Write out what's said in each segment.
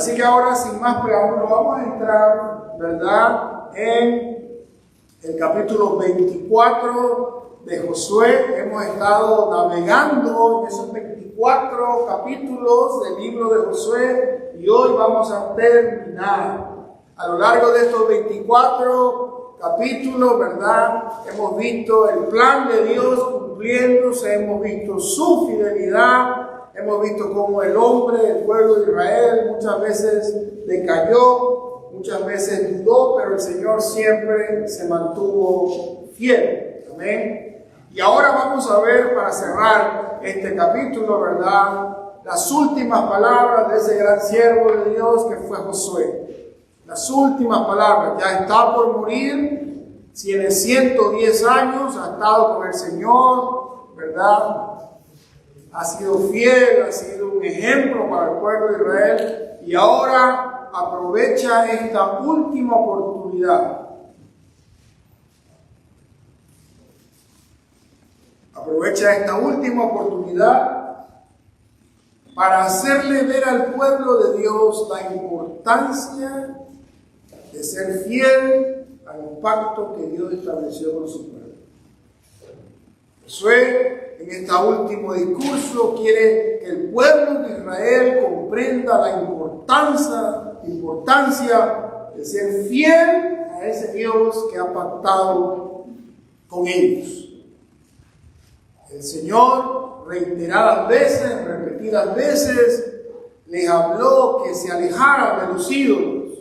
Así que ahora, sin más preámbulo, vamos a entrar, ¿verdad?, en el capítulo 24 de Josué. Hemos estado navegando en esos 24 capítulos del libro de Josué y hoy vamos a terminar. A lo largo de estos 24 capítulos, ¿verdad?, hemos visto el plan de Dios cumpliéndose, hemos visto su fidelidad. Hemos visto cómo el hombre, el pueblo de Israel, muchas veces decayó, muchas veces dudó, pero el Señor siempre se mantuvo fiel. Amén. Y ahora vamos a ver, para cerrar este capítulo, ¿verdad?, las últimas palabras de ese gran siervo de Dios que fue Josué. Las últimas palabras. Ya está por morir, tiene 110 años, ha estado con el Señor, ¿verdad?, ha sido fiel, ha sido un ejemplo para el pueblo de Israel y ahora aprovecha esta última oportunidad. Aprovecha esta última oportunidad para hacerle ver al pueblo de Dios la importancia de ser fiel al pacto que Dios estableció con su pueblo. Josué, en este último discurso, quiere que el pueblo de Israel comprenda la importancia de ser fiel a ese Dios que ha pactado con ellos. El Señor, repetidas veces, les habló que se alejaran de los ídolos.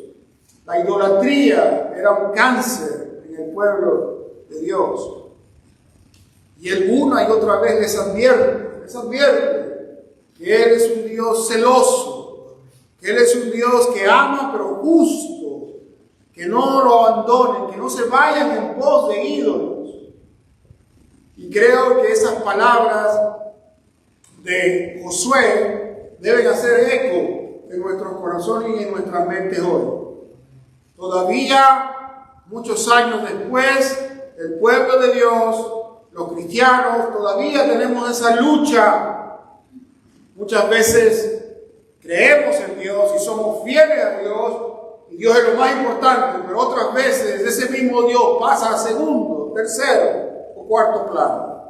La idolatría era un cáncer en el pueblo de Dios. Y Él una y otra vez les advierte que Él es un Dios celoso, que Él es un Dios que ama pero justo, que no lo abandonen, que no se vayan en pos de ídolos. Y creo que esas palabras de Josué deben hacer eco en nuestros corazones y en nuestras mentes hoy. Todavía, muchos años después, el pueblo de Dios, los cristianos, todavía tenemos esa lucha. Muchas veces creemos en Dios y somos fieles a Dios, y Dios es lo más importante, pero otras veces ese mismo Dios pasa a segundo, tercero o cuarto plano.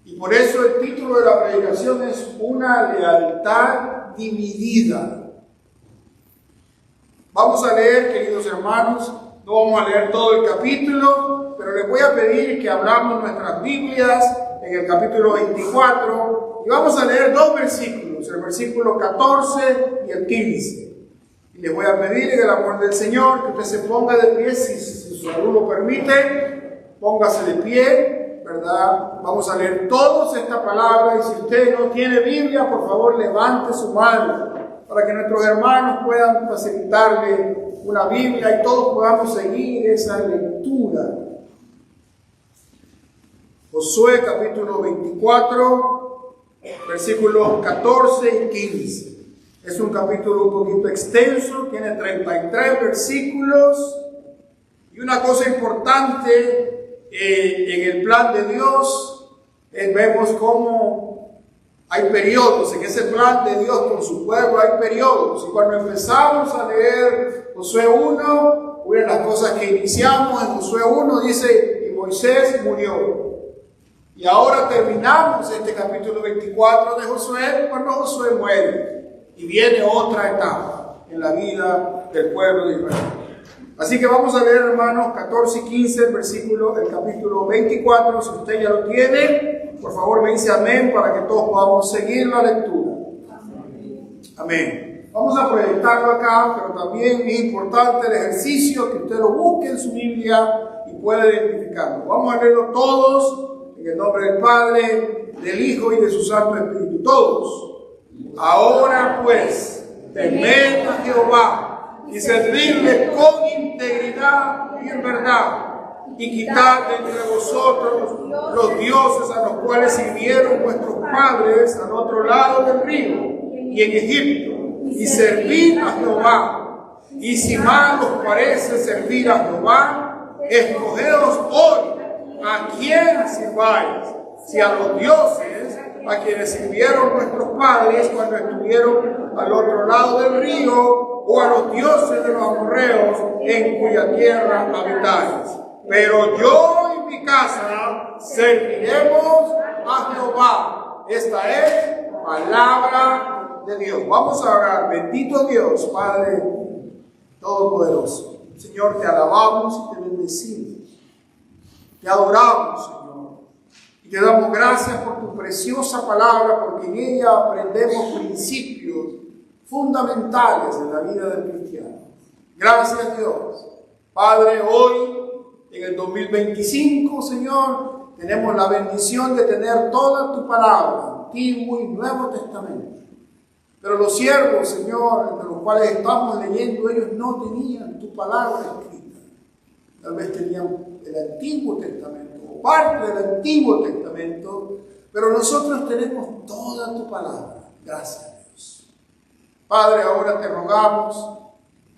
Y por eso el título de la predicación es Una lealtad dividida. Vamos a leer, queridos hermanos, no vamos a leer todo el capítulo, pero les voy a pedir que abramos nuestras Biblias en el capítulo 24 y vamos a leer dos versículos, el versículo 14 y el 15. Y les voy a pedir en el amor del Señor que usted se ponga de pie, si su salud lo permite, póngase de pie, ¿verdad? Vamos a leer todos esta palabra y si usted no tiene Biblia, por favor levante su mano para que nuestros hermanos puedan facilitarle una Biblia y todos podamos seguir esa lectura. Josué capítulo 24, versículos 14 y 15. Es un capítulo un poquito extenso, tiene 33 versículos. Y una cosa importante en el plan de Dios, vemos cómo hay periodos. En ese plan de Dios con su pueblo hay periodos. Y cuando empezamos a leer Josué 1, una de las cosas que iniciamos en Josué 1 dice, y Moisés murió. Y ahora terminamos este capítulo 24 de Josué cuando Josué muere. Y viene otra etapa en la vida del pueblo de Israel. Así que vamos a leer, hermanos, 14 y 15, el capítulo 24. Si usted ya lo tiene, por favor me dice amén para que todos podamos seguir la lectura. Amén. Vamos a proyectarlo acá, pero también es importante el ejercicio que usted lo busque en su Biblia y pueda identificarlo. Vamos a leerlo todos. En el nombre del Padre, del Hijo y de su Santo Espíritu. Todos. Ahora pues, temed a Jehová y servirle con integridad y en verdad. Y quitad de entre vosotros los dioses a los cuales sirvieron vuestros padres al otro lado del río y en Egipto. Y servid a Jehová. Y si mal os parece servir a Jehová, escogeos hoy a quién sirváis, si a los dioses a quienes sirvieron nuestros padres cuando estuvieron al otro lado del río, o a los dioses de los amorreos en cuya tierra habitáis. Pero yo y mi casa serviremos a Jehová. Esta es palabra de Dios. Vamos a orar. Bendito Dios, Padre Todopoderoso. Señor, te alabamos y te bendecimos. Te adoramos, Señor. Y te damos gracias por tu preciosa palabra, porque en ella aprendemos principios fundamentales en la vida del cristiano. Gracias, Dios. Padre, hoy, en el 2025, Señor, tenemos la bendición de tener toda tu palabra, Antiguo y Nuevo Testamento. Pero los siervos, Señor, de los cuales estamos leyendo, ellos no tenían tu palabra escrita. Tal vez tenían el Antiguo Testamento o parte del Antiguo Testamento, pero nosotros tenemos toda tu palabra. Gracias, Dios. Padre, ahora te rogamos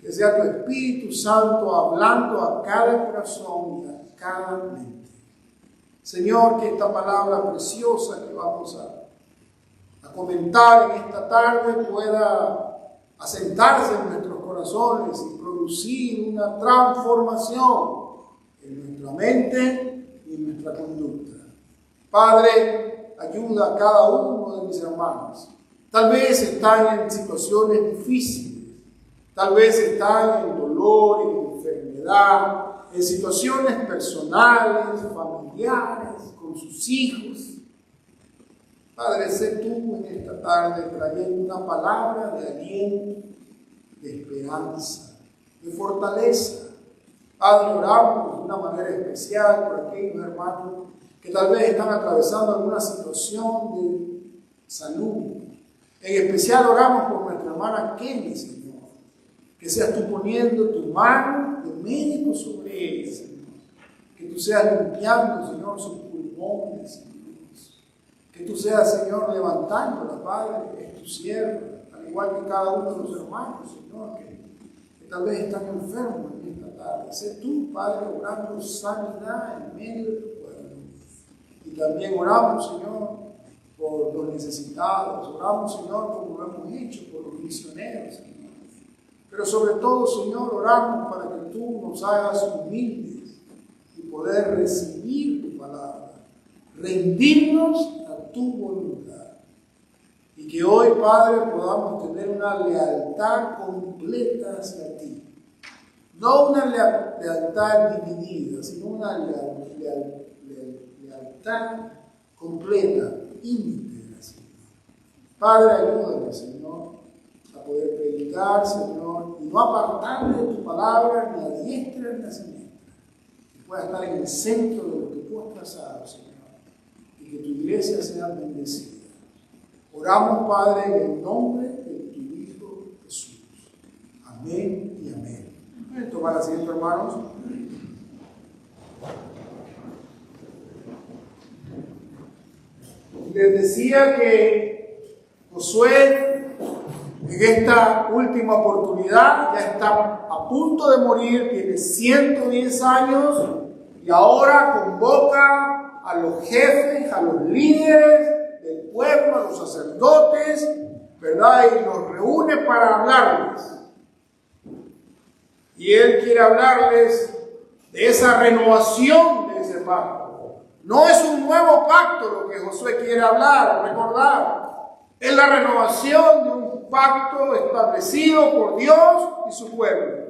que sea tu Espíritu Santo hablando a cada corazón y a cada mente. Señor, que esta palabra preciosa que vamos a comentar en esta tarde pueda asentarse en nuestros corazones y producir una transformación en nuestra mente y en nuestra conducta. Padre, ayuda a cada uno de mis hermanos. Tal vez están en situaciones difíciles, tal vez están en dolor, en enfermedad, en situaciones personales, familiares, con sus hijos. Padre, sé tú en esta tarde trayendo una palabra de aliento, de esperanza, de fortaleza. Padre, oramos de una manera especial por aquellos hermanos que tal vez están atravesando alguna situación de salud. En especial oramos por nuestra hermana Kelly, Señor. Que seas tú poniendo tu mano de médico sobre ella, Señor. Que tú seas limpiando, Señor, sus pulmones, Señor. Que tú seas, Señor, levantándola, Padre, es tu sierva, al igual que cada uno de los hermanos, Señor, que tal vez están enfermos en esta tarde. Sé tú, Padre, orando sanidad en medio de tu pueblo. Y también oramos, Señor, por los necesitados. Oramos, Señor, como lo hemos hecho, por los misioneros, Señor. Pero sobre todo, Señor, oramos para que tú nos hagas humildes y poder recibir tu palabra, rendirnos a tu voluntad. Y que hoy, Padre, podamos tener una lealtad completa hacia ti. No una lealtad dividida, sino una lealtad completa, íntegra, Señor. Padre, ayúdame, Señor, a poder predicar, Señor, y no apartarme de tu palabra ni a diestra ni a siniestra. Que pueda estar en el centro de lo que tú has trazado, Señor, y que tu iglesia sea bendecida. Oramos, Padre, en el nombre de tu Hijo Jesús. Amén y amén. ¿Pueden tomar asiento, hermanos? Les decía que Josué, en esta última oportunidad, ya está a punto de morir, tiene 110 años y ahora convoca a los jefes, a los líderes del pueblo, a los sacerdotes, ¿verdad? Y los reúne para hablarles. Y él quiere hablarles de esa renovación de ese pacto. No es un nuevo pacto lo que Josué quiere hablar, recordar. Es la renovación de un pacto establecido por Dios y su pueblo.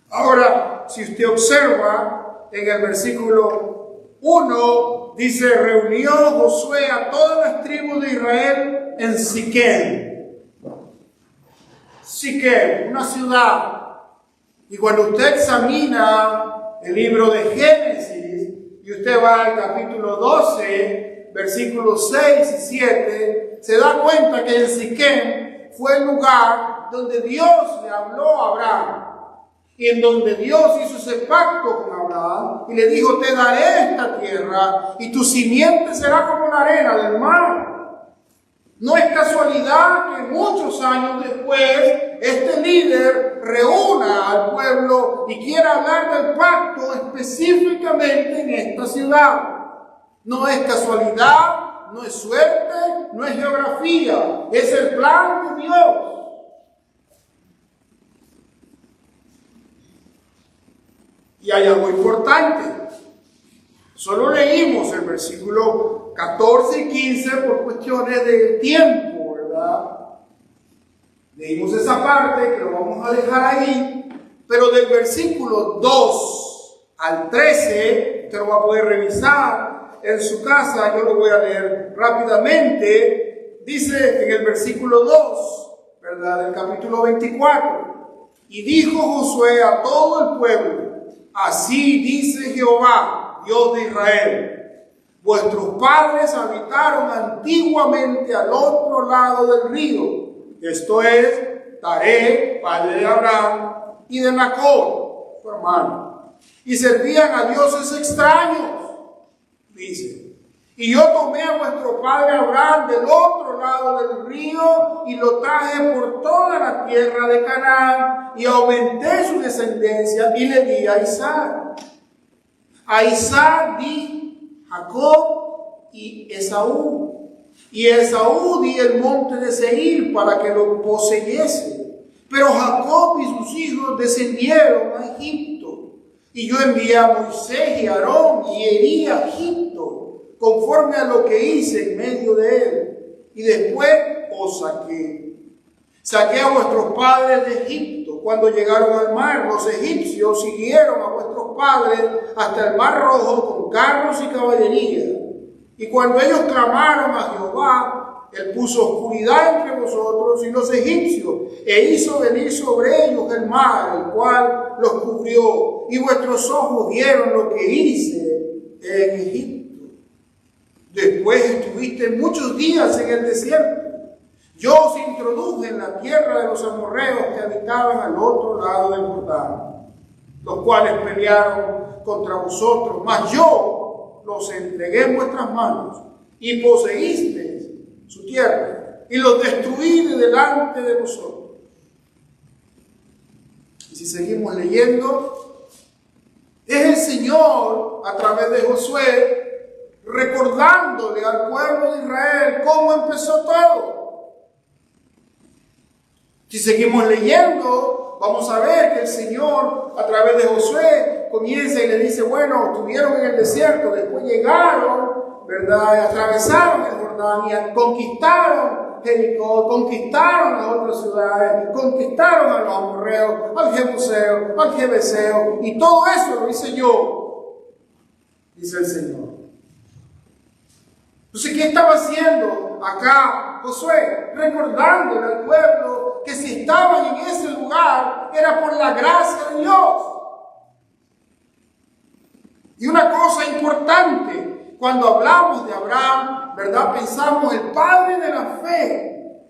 Ahora, si usted observa en el versículo 1, dice, reunió Josué a todas las tribus de Israel en Siquem. Siquem, una ciudad. Y cuando usted examina el libro de Génesis, y usted va al capítulo 12, versículos 6 y 7, se da cuenta que en Siquem fue el lugar donde Dios le habló a Abraham. Y en donde Dios hizo ese pacto con Abraham y le dijo, te daré esta tierra y tu simiente será como la arena del mar. No es casualidad que muchos años después este líder reúna al pueblo y quiera hablar del pacto específicamente en esta ciudad. No es casualidad, no es suerte, no es geografía, es el plan de Dios. Y hay algo importante. Solo leímos el versículo 14 y 15 por cuestiones de tiempo, ¿verdad? Leímos esa parte que lo vamos a dejar ahí, pero del versículo 2 al 13, usted lo va a poder revisar en su casa, yo lo voy a leer rápidamente. Dice en el versículo 2, ¿verdad?, del capítulo 24, y dijo Josué a todo el pueblo: así dice Jehová, Dios de Israel: vuestros padres habitaron antiguamente al otro lado del río, esto es, Taré, padre de Abraham, y de Nacor, su hermano, y servían a dioses extraños, dice. Y yo tomé a vuestro padre Abraham del otro lado del río y lo traje por toda la tierra de Canaán y aumenté su descendencia y le di a Isaac. A Isaac di Jacob y Esaú. Y a Esaú di el monte de Seir para que lo poseyese. Pero Jacob y sus hijos descendieron a Egipto. Y yo envié a Moisés y a Aarón y herí a Egipto, conforme a lo que hice en medio de él. Y después os saqué. Saqué a vuestros padres de Egipto. Cuando llegaron al mar, los egipcios siguieron a vuestros padres hasta el mar Rojo con carros y caballería. Y cuando ellos clamaron a Jehová, él puso oscuridad entre vosotros y los egipcios, e hizo venir sobre ellos el mar, el cual los cubrió. Y vuestros ojos vieron lo que hice en Egipto. Después estuviste muchos días en el desierto. Yo os introduje en la tierra de los amorreos que habitaban al otro lado del Jordán, los cuales pelearon contra vosotros, mas yo los entregué en vuestras manos y poseísteis su tierra y los destruí de delante de vosotros. Y si seguimos leyendo, es el Señor a través de Josué recordándole al pueblo de Israel cómo empezó todo. Si seguimos leyendo, vamos a ver que el Señor a través de Josué comienza y le dice: bueno, estuvieron en el desierto, después llegaron, ¿verdad?, atravesaron el Jordán y conquistaron Jericó, conquistaron las otras ciudades, conquistaron a los amorreos, al jebuseo, al jebeseo, y todo eso lo hice yo, dice el Señor. Entonces, ¿qué estaba haciendo acá Josué? Recordándole al pueblo que si estaban en ese lugar era por la gracia de Dios. Y una cosa importante, cuando hablamos de Abraham, ¿verdad?, pensamos el padre de la fe.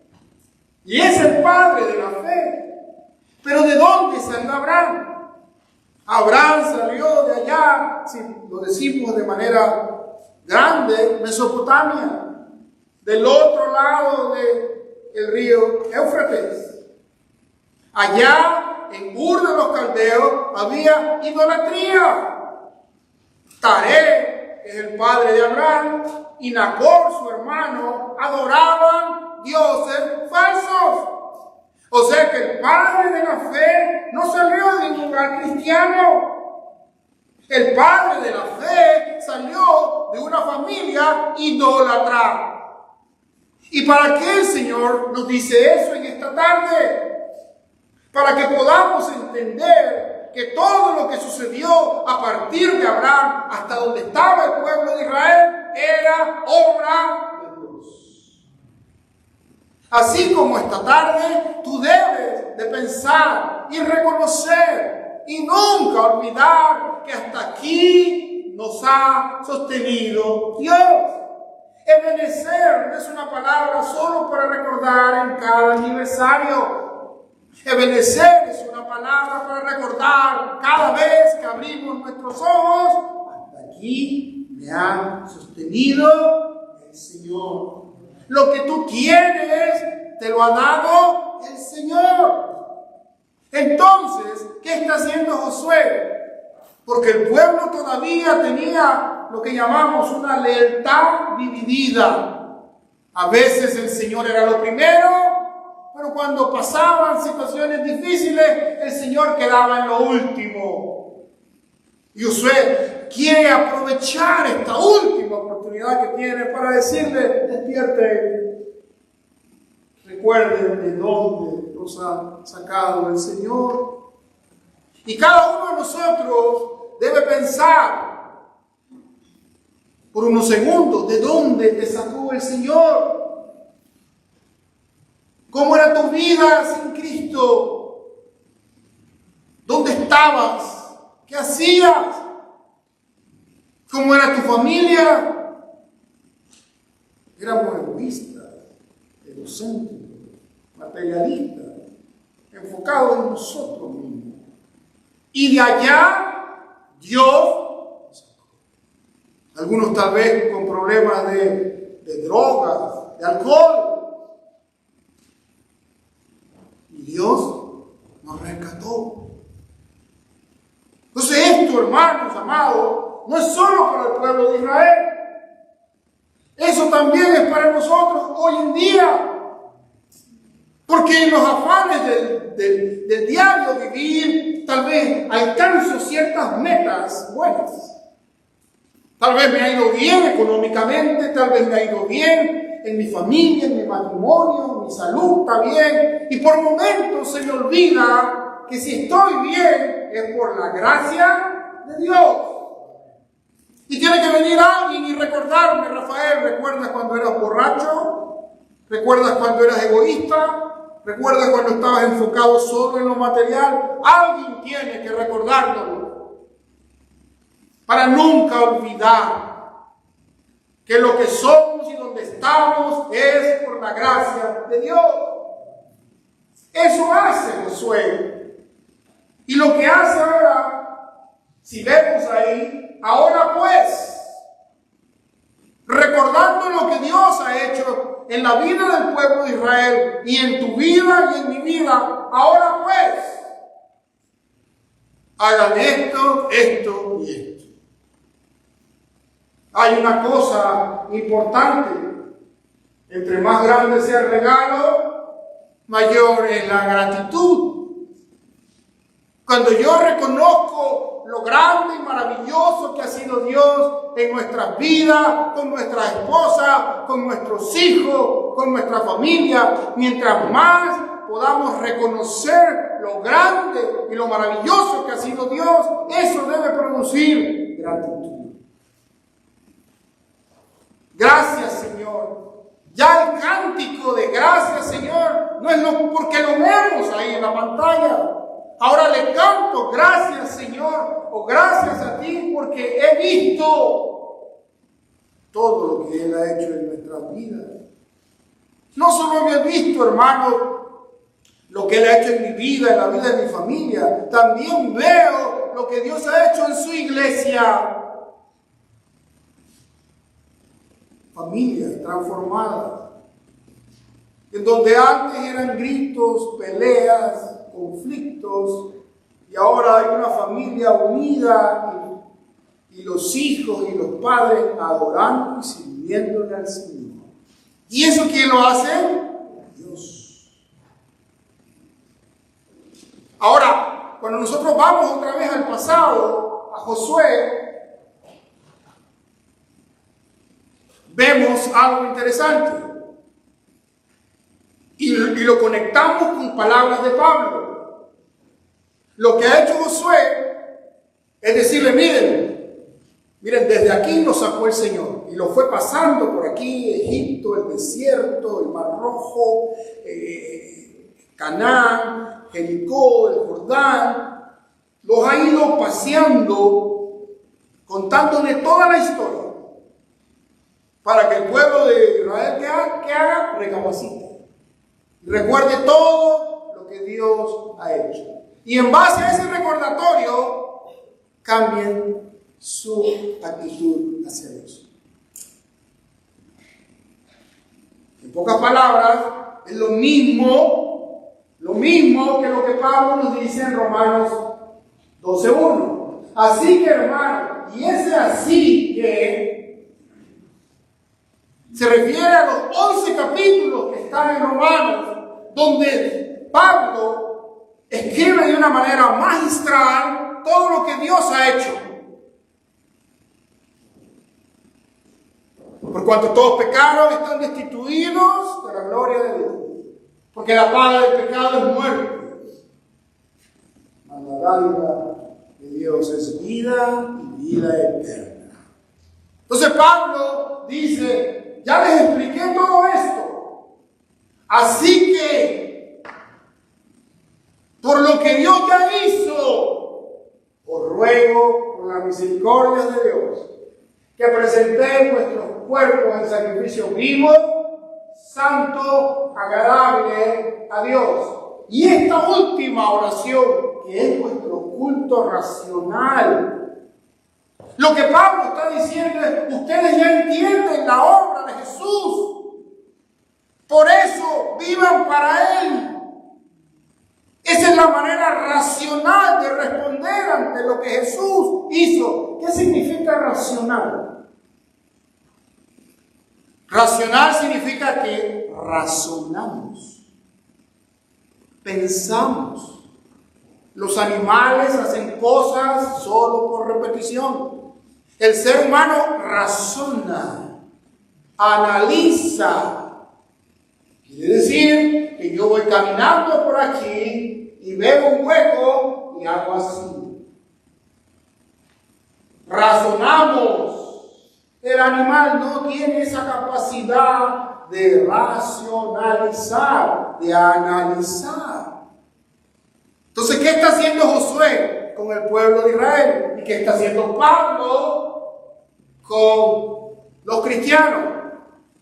Y es el padre de la fe. Pero ¿de dónde salió Abraham? Abraham salió de allá, si lo decimos de manera grande, Mesopotamia, del otro lado del río Éufrates. Allá en Ur de los Caldeos había idolatría. Taré es el padre de Abraham y Nacor, su hermano, adoraban dioses falsos. O sea que el padre de la fe no salió de ningún lugar cristiano. El padre de la fe salió de una familia idólatra. ¿Y para qué el Señor nos dice eso en esta tarde? Para que podamos entender que todo lo que sucedió a partir de Abraham hasta donde estaba el pueblo de Israel era obra de Dios. Así como esta tarde tú debes de pensar y reconocer y nunca olvidar que hasta aquí nos ha sostenido Dios. Ebenecer no es una palabra solo para recordar en cada aniversario. Ebenecer es una palabra para recordar cada vez que abrimos nuestros ojos. Hasta aquí me ha sostenido el Señor. Lo que tú tienes te lo ha dado el Señor. Entonces, ¿qué está haciendo Josué? Porque el pueblo todavía tenía lo que llamamos una lealtad dividida. A veces el Señor era lo primero, pero cuando pasaban situaciones difíciles, el Señor quedaba en lo último. Y Josué quiere aprovechar esta última oportunidad que tiene para decirle: despierten, recuerden de dónde los ha sacado el Señor. Y cada uno de nosotros debe pensar por unos segundos de dónde te sacó el Señor. ¿Cómo era tu vida sin Cristo? ¿Dónde estabas? ¿Qué hacías? ¿Cómo era tu familia? Éramos egoístas, egocéntricos, materialistas, enfocados en nosotros mismos. Y de allá Dios, algunos tal vez con problemas de drogas, de alcohol, y Dios nos rescató. Entonces esto, hermanos, amados, no es solo para el pueblo de Israel. Eso también es para nosotros hoy en día. Porque en los afanes del diario vivir, tal vez alcanzo ciertas metas buenas. Tal vez me ha ido bien económicamente, tal vez me ha ido bien en mi familia, en mi matrimonio, mi salud está bien. Y por momentos se me olvida que si estoy bien es por la gracia de Dios. Y tiene que venir alguien y recordarme: Rafael, ¿recuerdas cuando eras borracho? ¿Recuerdas cuando eras egoísta? ¿Recuerdas cuando estabas enfocado solo en lo material? Alguien tiene que recordárnoslo para nunca olvidar que lo que somos y donde estamos es por la gracia de Dios. Eso hace Josué. Y lo que hace ahora, si vemos ahí, ahora pues, recordando lo que Dios ha hecho en la vida del pueblo de Israel y en tu vida y en mi vida, ahora pues, hagan esto, esto y esto. Hay una cosa importante: entre más grande sea el regalo, mayor es la gratitud. Cuando yo reconozco lo grande y maravilloso que ha sido Dios en nuestras vidas, con nuestra esposa, con nuestros hijos, con nuestra familia, mientras más podamos reconocer lo grande y lo maravilloso que ha sido Dios, eso debe producir gratitud. Gracias, Señor. Ya el cántico de gracias, Señor, no es porque lo vemos ahí en la pantalla. Ahora le canto: gracias, Señor, o gracias a ti, porque he visto todo lo que Él ha hecho en nuestras vidas. No solo he visto, hermano, lo que Él ha hecho en mi vida, en la vida de mi familia, también veo lo que Dios ha hecho en su iglesia. Familias transformadas, en donde antes eran gritos, peleas, conflictos, y ahora hay una familia unida y los hijos y los padres adorando y sirviéndole al Señor. ¿Y eso quién lo hace? Dios. Ahora, cuando nosotros vamos otra vez al pasado, a Josué, vemos algo interesante. Y lo conectamos con palabras de Pablo. Lo que ha hecho Josué es decirle: miren, desde aquí nos sacó el Señor. Y lo fue pasando por aquí: Egipto, el desierto, el Mar Rojo, Canaán, Jericó, el Jordán. Los ha ido paseando, contándole toda la historia, para que el pueblo de Israel que haga, recapacite. Recuerde todo lo que Dios ha hecho. Y en base a ese recordatorio, cambien su actitud hacia Dios. En pocas palabras, es lo mismo que lo que Pablo nos dice en Romanos 12:1. Así que, hermano, y ese así que se refiere a los 11 capítulos que están en Romanos, donde Pablo escribe de una manera magistral todo lo que Dios ha hecho. Por cuanto todos pecaron, están destituidos de la gloria de Dios. Porque la paga del pecado es muerte. Mas la dádiva de Dios es vida y vida eterna. Entonces Pablo dice, ya les expliqué todo esto. Así que, por lo que Dios ya hizo, os ruego por la misericordia de Dios, que presentéis vuestros cuerpos en sacrificio vivo, santo, agradable a Dios. Y esta última oración, que es vuestro culto racional. Lo que Pablo está diciendo es, ustedes ya entienden la obra de Jesús. Por eso vivan para Él. Esa es la manera racional de responder ante lo que Jesús hizo. ¿Qué significa racional? Racional significa que razonamos, pensamos. Los animales hacen cosas solo por repetición. El ser humano razona, analiza. Quiere decir que yo voy caminando por aquí y veo un hueco y hago así. Razonamos. El animal no tiene esa capacidad de racionalizar, de analizar. Entonces, ¿qué está haciendo Josué con el pueblo de Israel? ¿Y qué está haciendo Pablo con los cristianos?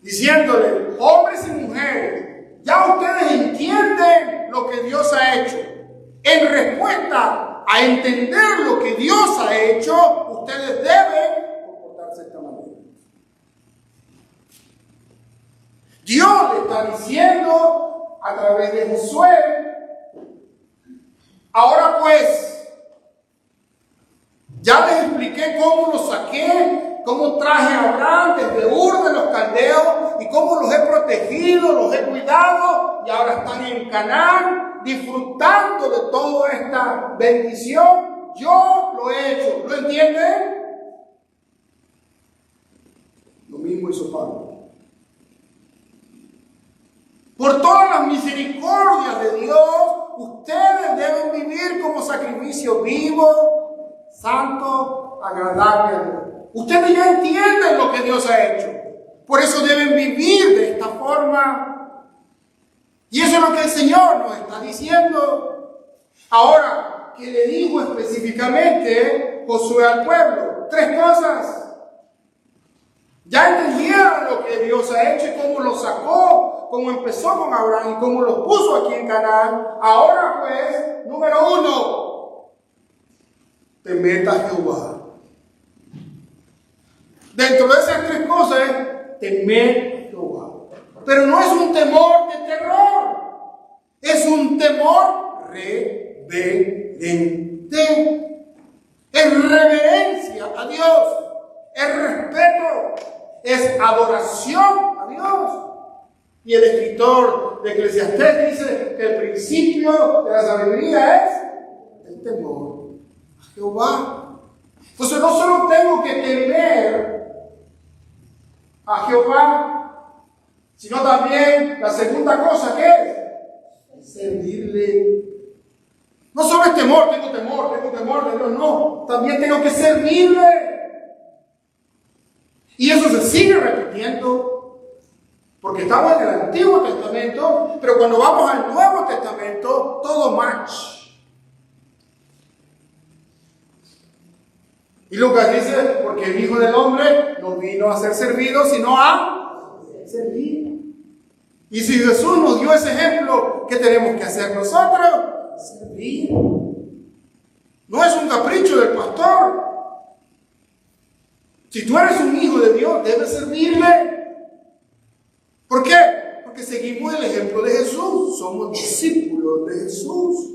Diciéndole, hombres y mujeres, ya ustedes entienden lo que Dios ha hecho. En respuesta a entender lo que Dios ha hecho, ustedes deben comportarse de esta manera. Dios le está diciendo a través de Josué, ahora pues, ya les expliqué cómo los saqué, cómo traje a Abraham desde Ur de los Caldeos y cómo los he protegido, los he cuidado y ahora están en Canaán disfrutando de toda esta bendición. Yo lo he hecho. ¿Lo entienden? Lo mismo hizo Pablo. Por todas las misericordias de Dios, ustedes deben vivir como sacrificio vivo, santo, agradable a Dios. Ustedes ya entienden lo que Dios ha hecho. Por eso deben vivir de esta forma. Y eso es lo que el Señor nos está diciendo. Ahora, ¿qué le dijo específicamente Josué al pueblo? 3 cosas. Ya entendieron lo que Dios ha hecho y cómo lo sacó, cómo empezó con Abraham y cómo lo puso aquí en Canaán. Ahora pues, número 1, temed a Jehová. Dentro de esas 3 cosas es temer a Jehová. Pero no es un temor de terror. Es un temor reverente. Es reverencia a Dios. Es respeto. Es adoración a Dios. Y el escritor de Eclesiastés dice que el principio de la sabiduría es el temor a Jehová. Entonces no solo tengo que temer a Jehová, sino también la segunda cosa que es servirle. No solo es temor de Dios, no, también tengo que servirle. Y eso se sigue repitiendo, porque estamos en el Antiguo Testamento, pero cuando vamos al Nuevo Testamento, todo match. Y Lucas dice, porque el Hijo del Hombre no vino a ser servido, sino a servir. Y si Jesús nos dio ese ejemplo, ¿qué tenemos que hacer nosotros? Servir. No es un capricho del pastor. Si tú eres un hijo de Dios, debes servirle. ¿Por qué? Porque seguimos el ejemplo de Jesús. Somos discípulos de Jesús.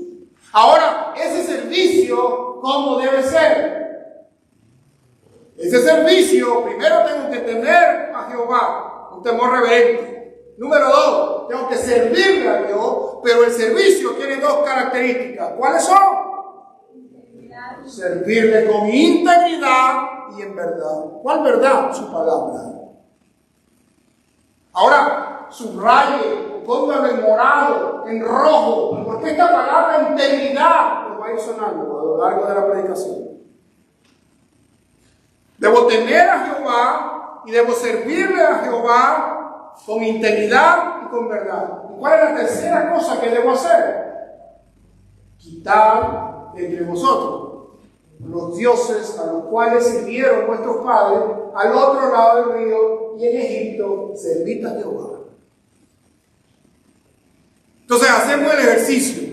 Ahora, ese servicio, ¿cómo debe ser? Ese servicio, primero tengo que temer a Jehová, un temor reverente. Número 2, tengo que servirle a Dios, pero el servicio tiene 2 características. ¿Cuáles son? Servirle con integridad y en verdad. ¿Cuál verdad? Su palabra. Ahora, subraye, póngalo en morado, en rojo, porque esta palabra integridad nos va a ir sonando a lo largo de la predicación. Debo temer a Jehová y debo servirle a Jehová con integridad y con verdad. ¿Y cuál es la tercera cosa que debo hacer? Quitar entre vosotros los dioses a los cuales sirvieron vuestros padres al otro lado del río y en Egipto, servid a Jehová. Entonces hacemos el ejercicio.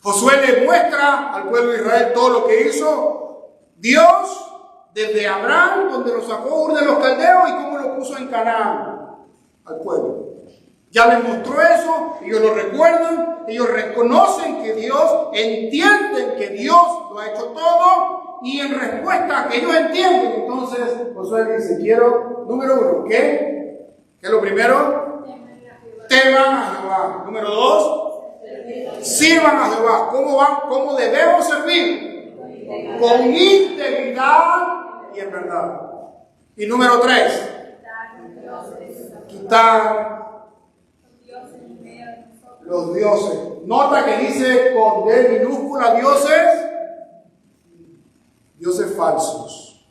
Josué le muestra al pueblo de Israel todo lo que hizo Dios desde Abraham, donde lo sacó Ur de los Caldeos, y cómo lo puso en Canaán al pueblo. Ya les mostró eso, ellos lo recuerdan, ellos reconocen que Dios, entienden que Dios lo ha hecho todo, y en respuesta a que ellos entienden, entonces Josué dice, quiero, número 1, ¿qué? ¿Qué es lo primero? Teman a Jehová. Número 2, sirvan a Jehová. ¿Cómo debemos servir? Con integridad y en verdad. Y número 3, quitar los dioses. Nota que dice con D minúscula dioses falsos,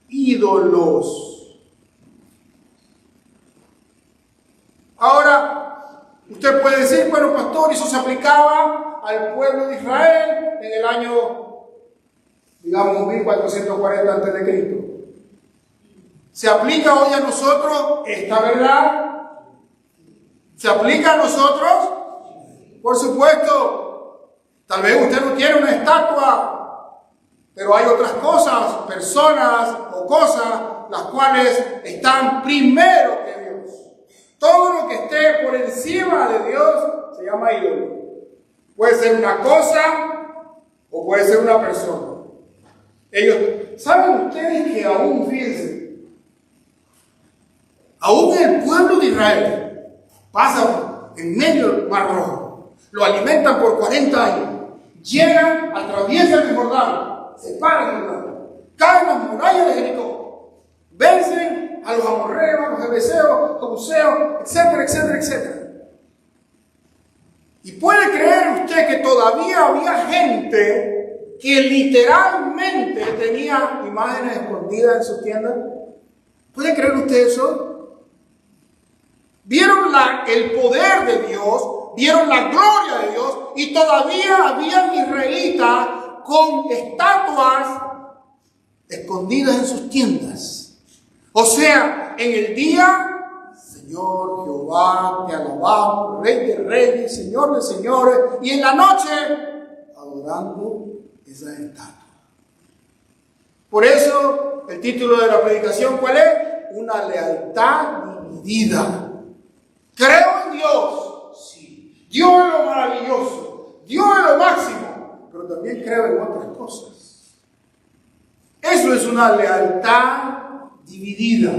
ídolos. Ahora, usted puede decir, bueno, pastor, eso se aplicaba al pueblo de Israel en el año, digamos, 1440 a.C. ¿Se aplica hoy a nosotros esta verdad? ¿Se aplica a nosotros? Por supuesto. Tal vez usted no quiere una estatua, pero hay otras cosas, personas o cosas, las cuales están primero que Dios. Todo lo que esté por encima de Dios se llama ídolo. Puede ser una cosa o puede ser una persona. ¿Saben ustedes que aún, fíjense, aún el pueblo de Israel pasa en medio del Mar Rojo, lo alimentan por 40 años, llegan, atraviesan el Jordán, se paran en el Jordán, caen las murallas de Jericó, vencen a los amorreos, a los jebuseos, jebuseos, etcétera, etcétera, etcétera. Y puede creer usted que todavía había gente que literalmente tenía imágenes escondidas en sus tiendas. ¿Puede creer usted eso? Vieron el poder de Dios, vieron la gloria de Dios, y todavía habían israelitas con estatuas escondidas en sus tiendas. O sea, en el día, Señor Jehová, te alabamos, Rey de reyes, Señor de señores, y en la noche, adorando esas estatuas. Por eso, el título de la predicación, ¿cuál es? Una lealtad dividida. ¿Creo en Dios? Sí. Dios es lo maravilloso. Dios es lo máximo. Pero también creo en otras cosas. Eso es una lealtad dividida.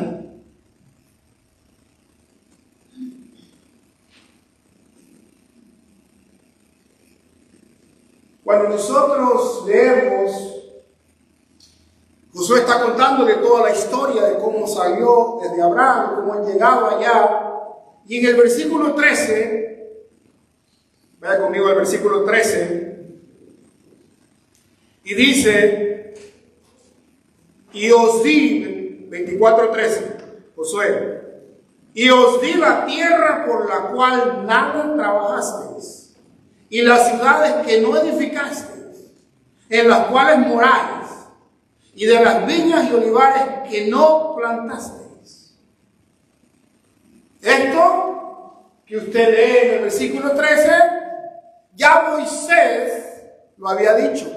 Cuando nosotros leemos, Josué está contándole toda la historia de cómo salió desde Abraham, cómo han llegado allá. Y en el versículo 13, vaya conmigo al versículo 13, y dice, y os di, 24:13, Josué, y os di la tierra por la cual nada trabajasteis, y las ciudades que no edificasteis, en las cuales moráis, y de las viñas y olivares que no plantasteis. Esto que usted lee en el versículo 13, ya Moisés lo había dicho.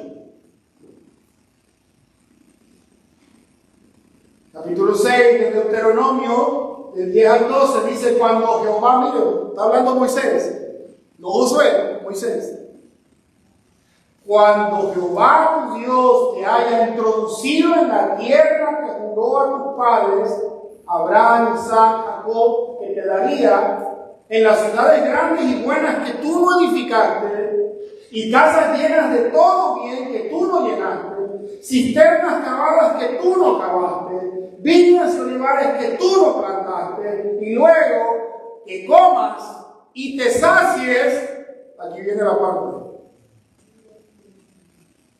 Capítulo 6 de Deuteronomio, del 10 al 12, dice cuando Jehová, mire, está hablando Moisés, no Josué, Moisés. Cuando Jehová tu Dios te haya introducido en la tierra que juró a tus padres, Abraham, Isaac, Jacob, que te daría, en las ciudades grandes y buenas que tú no edificaste, y casas llenas de todo bien que tú no llenaste, cisternas cavadas que tú no cavaste, viñas y olivares que tú no plantaste, y luego que comas y te sacies. Aquí viene la parte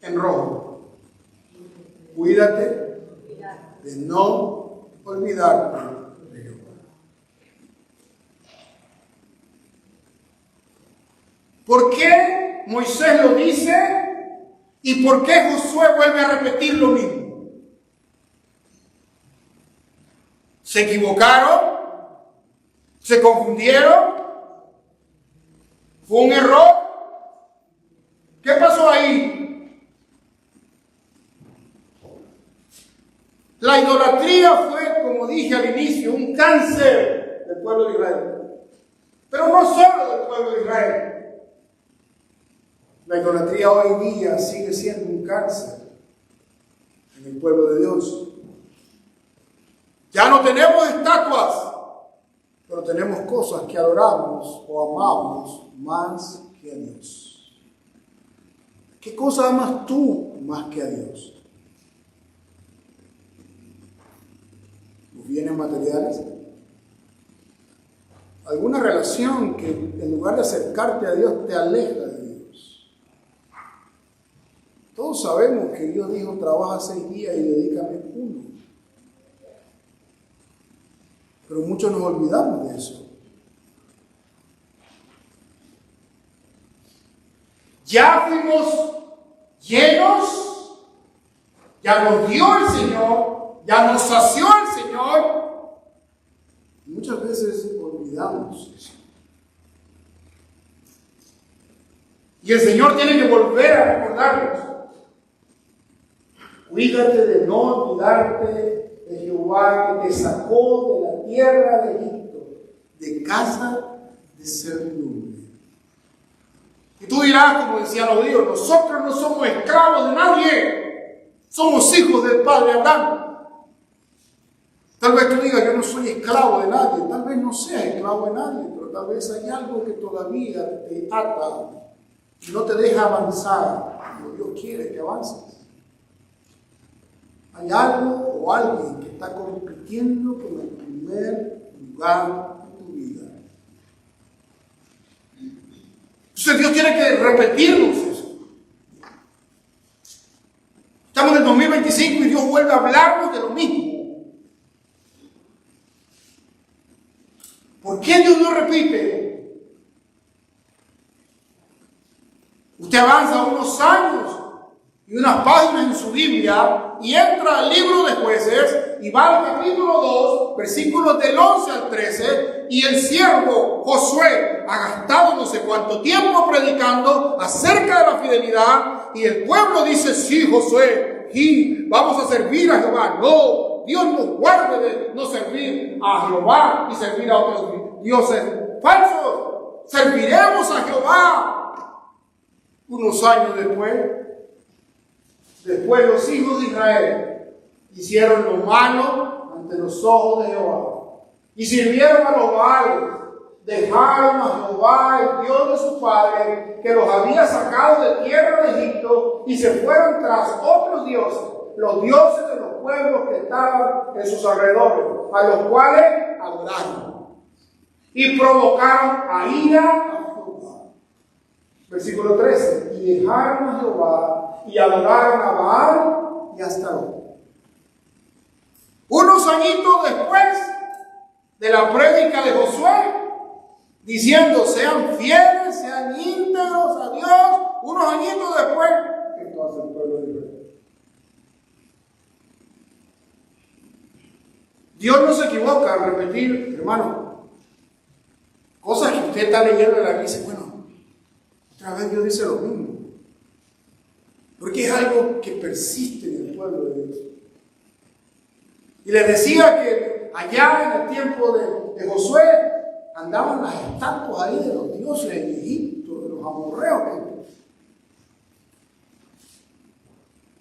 en rojo. Cuídate de no olvidarte de Jehová. ¿Por qué Moisés lo dice? ¿Y por qué Josué vuelve a repetir lo mismo? ¿Se equivocaron? ¿Se confundieron? ¿Fue un error? ¿Qué pasó ahí? La idolatría fue, como dije al inicio, un cáncer del pueblo de Israel. Pero no solo del pueblo de Israel. La idolatría hoy día sigue siendo un cáncer en el pueblo de Dios. Ya no tenemos estatuas, pero tenemos cosas que adoramos o amamos más que a Dios. ¿Qué cosa amas tú más que a Dios? ¿Los bienes materiales? ¿Alguna relación que en lugar de acercarte a Dios te aleja de Dios? Todos sabemos que Dios dijo, trabaja 6 días y dedícame 1. Pero muchos nos olvidamos de eso. Ya fuimos llenos, ya nos dio el Señor, ya nos sació el Señor. Y muchas veces olvidamos eso. Y el Señor tiene que volver a recordarnos. Cuídate de no olvidarte de Jehová que te sacó de la tierra de Egipto, de casa de servidumbre. Y tú dirás, como decían los judíos, nosotros no somos esclavos de nadie, somos hijos del Padre Abraham. Tal vez tú digas, yo no soy esclavo de nadie, tal vez no seas esclavo de nadie, pero tal vez hay algo que todavía te ata y no te deja avanzar, como Dios quiere que avances. Hay algo o alguien que está compitiendo con el primer lugar en tu vida. Entonces Dios tiene que repetirnos eso. Estamos en el 2025 y Dios vuelve a hablarnos de lo mismo. ¿Por qué Dios no repite? Usted avanza unos años y unas páginas en su Biblia y entra al libro de Jueces y va al capítulo 2, versículos del 11 al 13, y el siervo Josué ha gastado no sé cuánto tiempo predicando acerca de la fidelidad y el pueblo dice, sí, Josué, sí, vamos a servir a Jehová. No, Dios nos guarde de no servir a Jehová y servir a otros dioses falsos. Serviremos a Jehová. Unos años después los hijos de Israel hicieron lo malo ante los ojos de Jehová y sirvieron a los Baales, dejaron a Jehová, el Dios de su padre, que los había sacado de tierra de Egipto, y se fueron tras otros dioses, los dioses de los pueblos que estaban en sus alrededores, a los cuales adoraron y provocaron a ira a Jehová. Versículo 13, y dejaron a Jehová y adoraron a Baal y a Astarot. Unos añitos después de la prédica de Josué, diciendo sean fieles, sean íntegros a Dios, unos añitos después, esto hace el pueblo de Israel. Dios no se equivoca al repetir, hermano, cosas que usted está leyendo en la Biblia y dice, bueno, otra vez Dios dice lo mismo. Porque es algo que persiste en el pueblo de Dios. Y les decía que allá en el tiempo de Josué andaban las estatuas ahí de los dioses en Egipto, de los amorreos que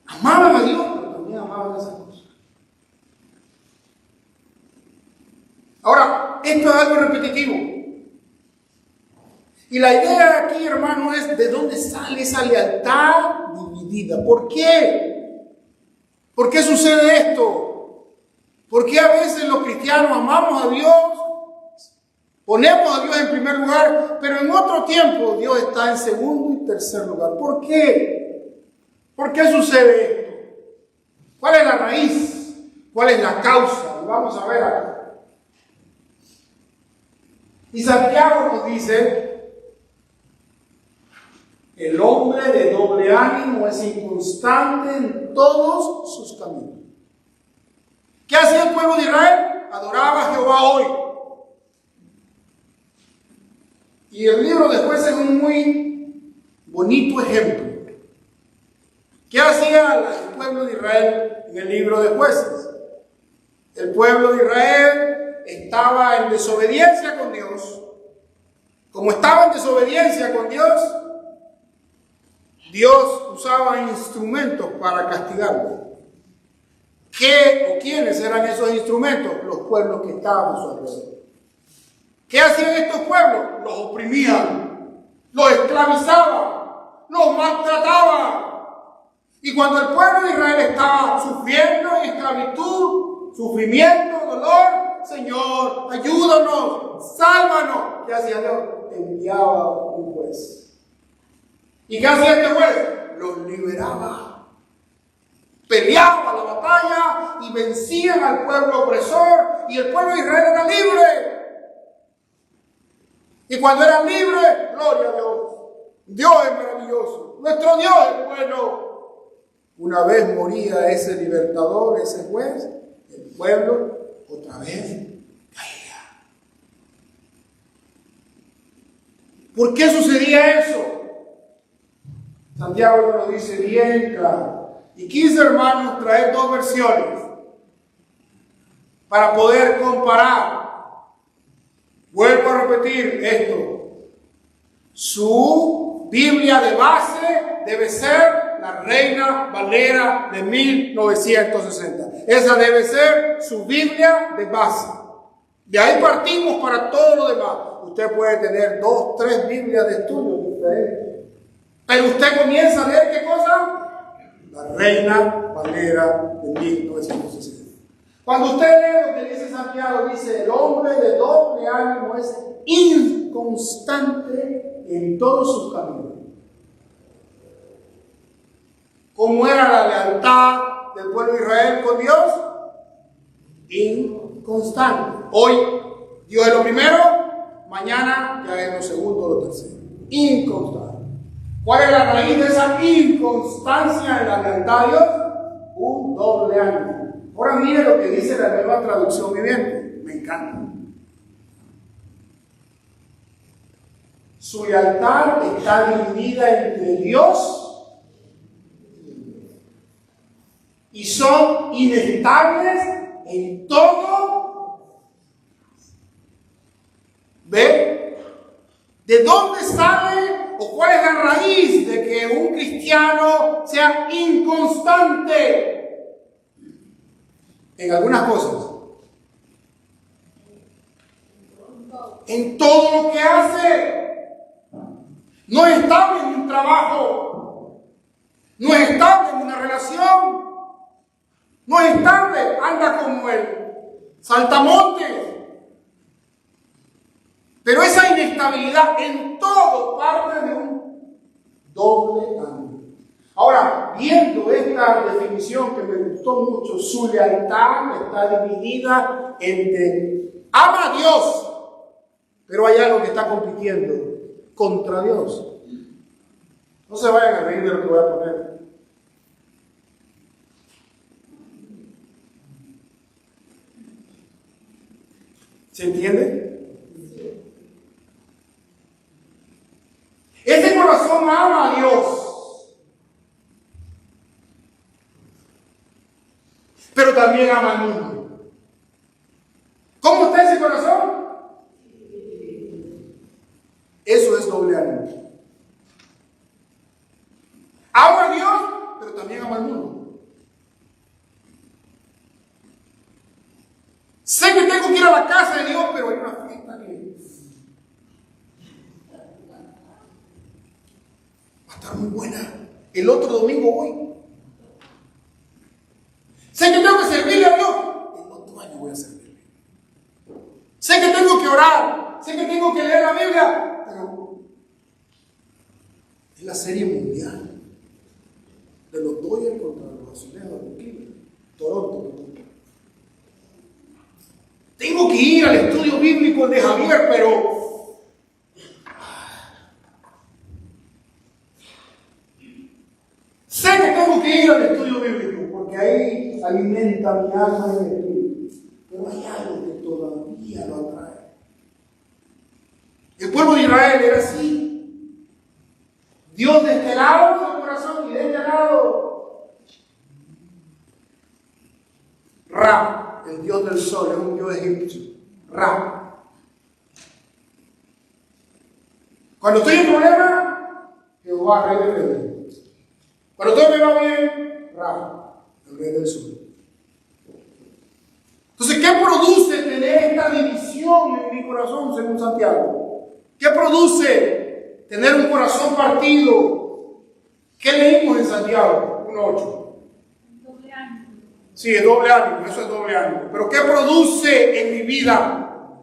amaban a Dios, pero también amaban esas cosas. Ahora, esto es algo repetitivo. Y la idea aquí, hermano, es de dónde sale esa lealtad dividida. ¿Por qué? ¿Por qué sucede esto? ¿Por qué a veces los cristianos amamos a Dios? Ponemos a Dios en primer lugar, pero en otro tiempo Dios está en segundo y tercer lugar. ¿Por qué? ¿Por qué sucede esto? ¿Cuál es la raíz? ¿Cuál es la causa? Y vamos a ver acá. Y Santiago nos dice: el hombre de doble ánimo es inconstante en todos sus caminos. ¿Qué hacía el pueblo de Israel? Adoraba a Jehová hoy. Y el libro de Jueces es un muy bonito ejemplo. ¿Qué hacía el pueblo de Israel en el libro de Jueces? El pueblo de Israel estaba en desobediencia con Dios. Como estaba en desobediencia con Dios, Dios usaba instrumentos para castigarlo. ¿Qué o quiénes eran esos instrumentos? Los pueblos que estaban a su alrededor. ¿Qué hacían estos pueblos? Los oprimían, los esclavizaban, los maltrataban. Y cuando el pueblo de Israel estaba sufriendo en esclavitud, sufrimiento, dolor, Señor, ayúdanos, sálvanos. ¿Qué hacía Dios? Enviaba un juez. ¿Y qué hacía este juez? Los liberaba. Peleaba la batalla y vencían al pueblo opresor, y el pueblo de Israel era libre. Y cuando eran libres, gloria a Dios. Dios es maravilloso. Nuestro Dios es bueno. Una vez moría ese libertador, ese juez, el pueblo otra vez caía. ¿Por qué sucedía eso? Santiago lo dice bien claro. Y quise, hermanos, traer dos versiones para poder comparar. Vuelvo a repetir esto. Su Biblia de base debe ser la Reina Valera de 1960. Esa debe ser su Biblia de base. De ahí partimos para todo lo demás. Usted puede tener 2, 3 Biblias de estudio diferentes. Pero usted comienza a leer ¿qué cosa? La Reina Valera de 1960. Cuando usted lee lo que dice Santiago, dice: el hombre de doble ánimo es inconstante en todos sus caminos. ¿Cómo era la lealtad del pueblo de Israel con Dios? Inconstante. Hoy Dios es lo primero, mañana ya es lo segundo o lo tercero. Inconstante. ¿Cuál es la raíz de esa inconstancia en la lealtad a Dios? Un doble ánimo. Ahora mire lo que dice la Nueva Traducción Viviente. Me encanta. Su lealtad está dividida entre Dios y son inestables en todo. ¿Ve? ¿De dónde sale o cuál es la raíz de que un cristiano sea inconstante en algunas cosas? En todo lo que hace. No es estable en un trabajo, no es estable en una relación, no es estable, anda como el saltamontes. Pero esa inestabilidad en todo parte de un doble ánimo. Ahora, viendo esta definición que me gustó mucho, su lealtad está dividida entre ama a Dios, pero hay algo que está compitiendo contra Dios. No se vayan a reír de lo que voy a poner. ¿Se entiende? Ese corazón ama a Dios, pero también ama al mundo. ¿Cómo está ese corazón? Eso es doble ánimo. Ama a Dios, pero también ama al mundo. Sé que tengo que ir a la casa de Dios, pero hay una fiesta que va a estar muy buena. El otro domingo voy. Sé que tengo que servirle a Dios el otro voy a servirle. Sé que tengo que orar, sé que tengo que leer la Biblia, pero es la serie mundial de los Dodgers contra los Azulejos de Cleveland, Toronto. Tengo que ir al estudio bíblico de Javier, pero sé que tengo que ir al estudio bíblico porque ahí alimenta mi alma y mi espíritu. Pero hay algo que todavía lo atrae. El pueblo de Israel era así. Dios de este lado del corazón y de este lado Ra, el dios del sol, es un dios egipcio. Ra. Cuando estoy en problema, Jehová, rey de reyes. Cuando todo me va bien, Ra, el rey del sol. Entonces, ¿qué produce tener esta división en mi corazón, según Santiago? ¿Qué produce tener un corazón partido? ¿Qué leímos en Santiago 1:8? Doble ánimo. Sí, es doble ánimo, eso es doble ánimo. Pero ¿qué produce en mi vida,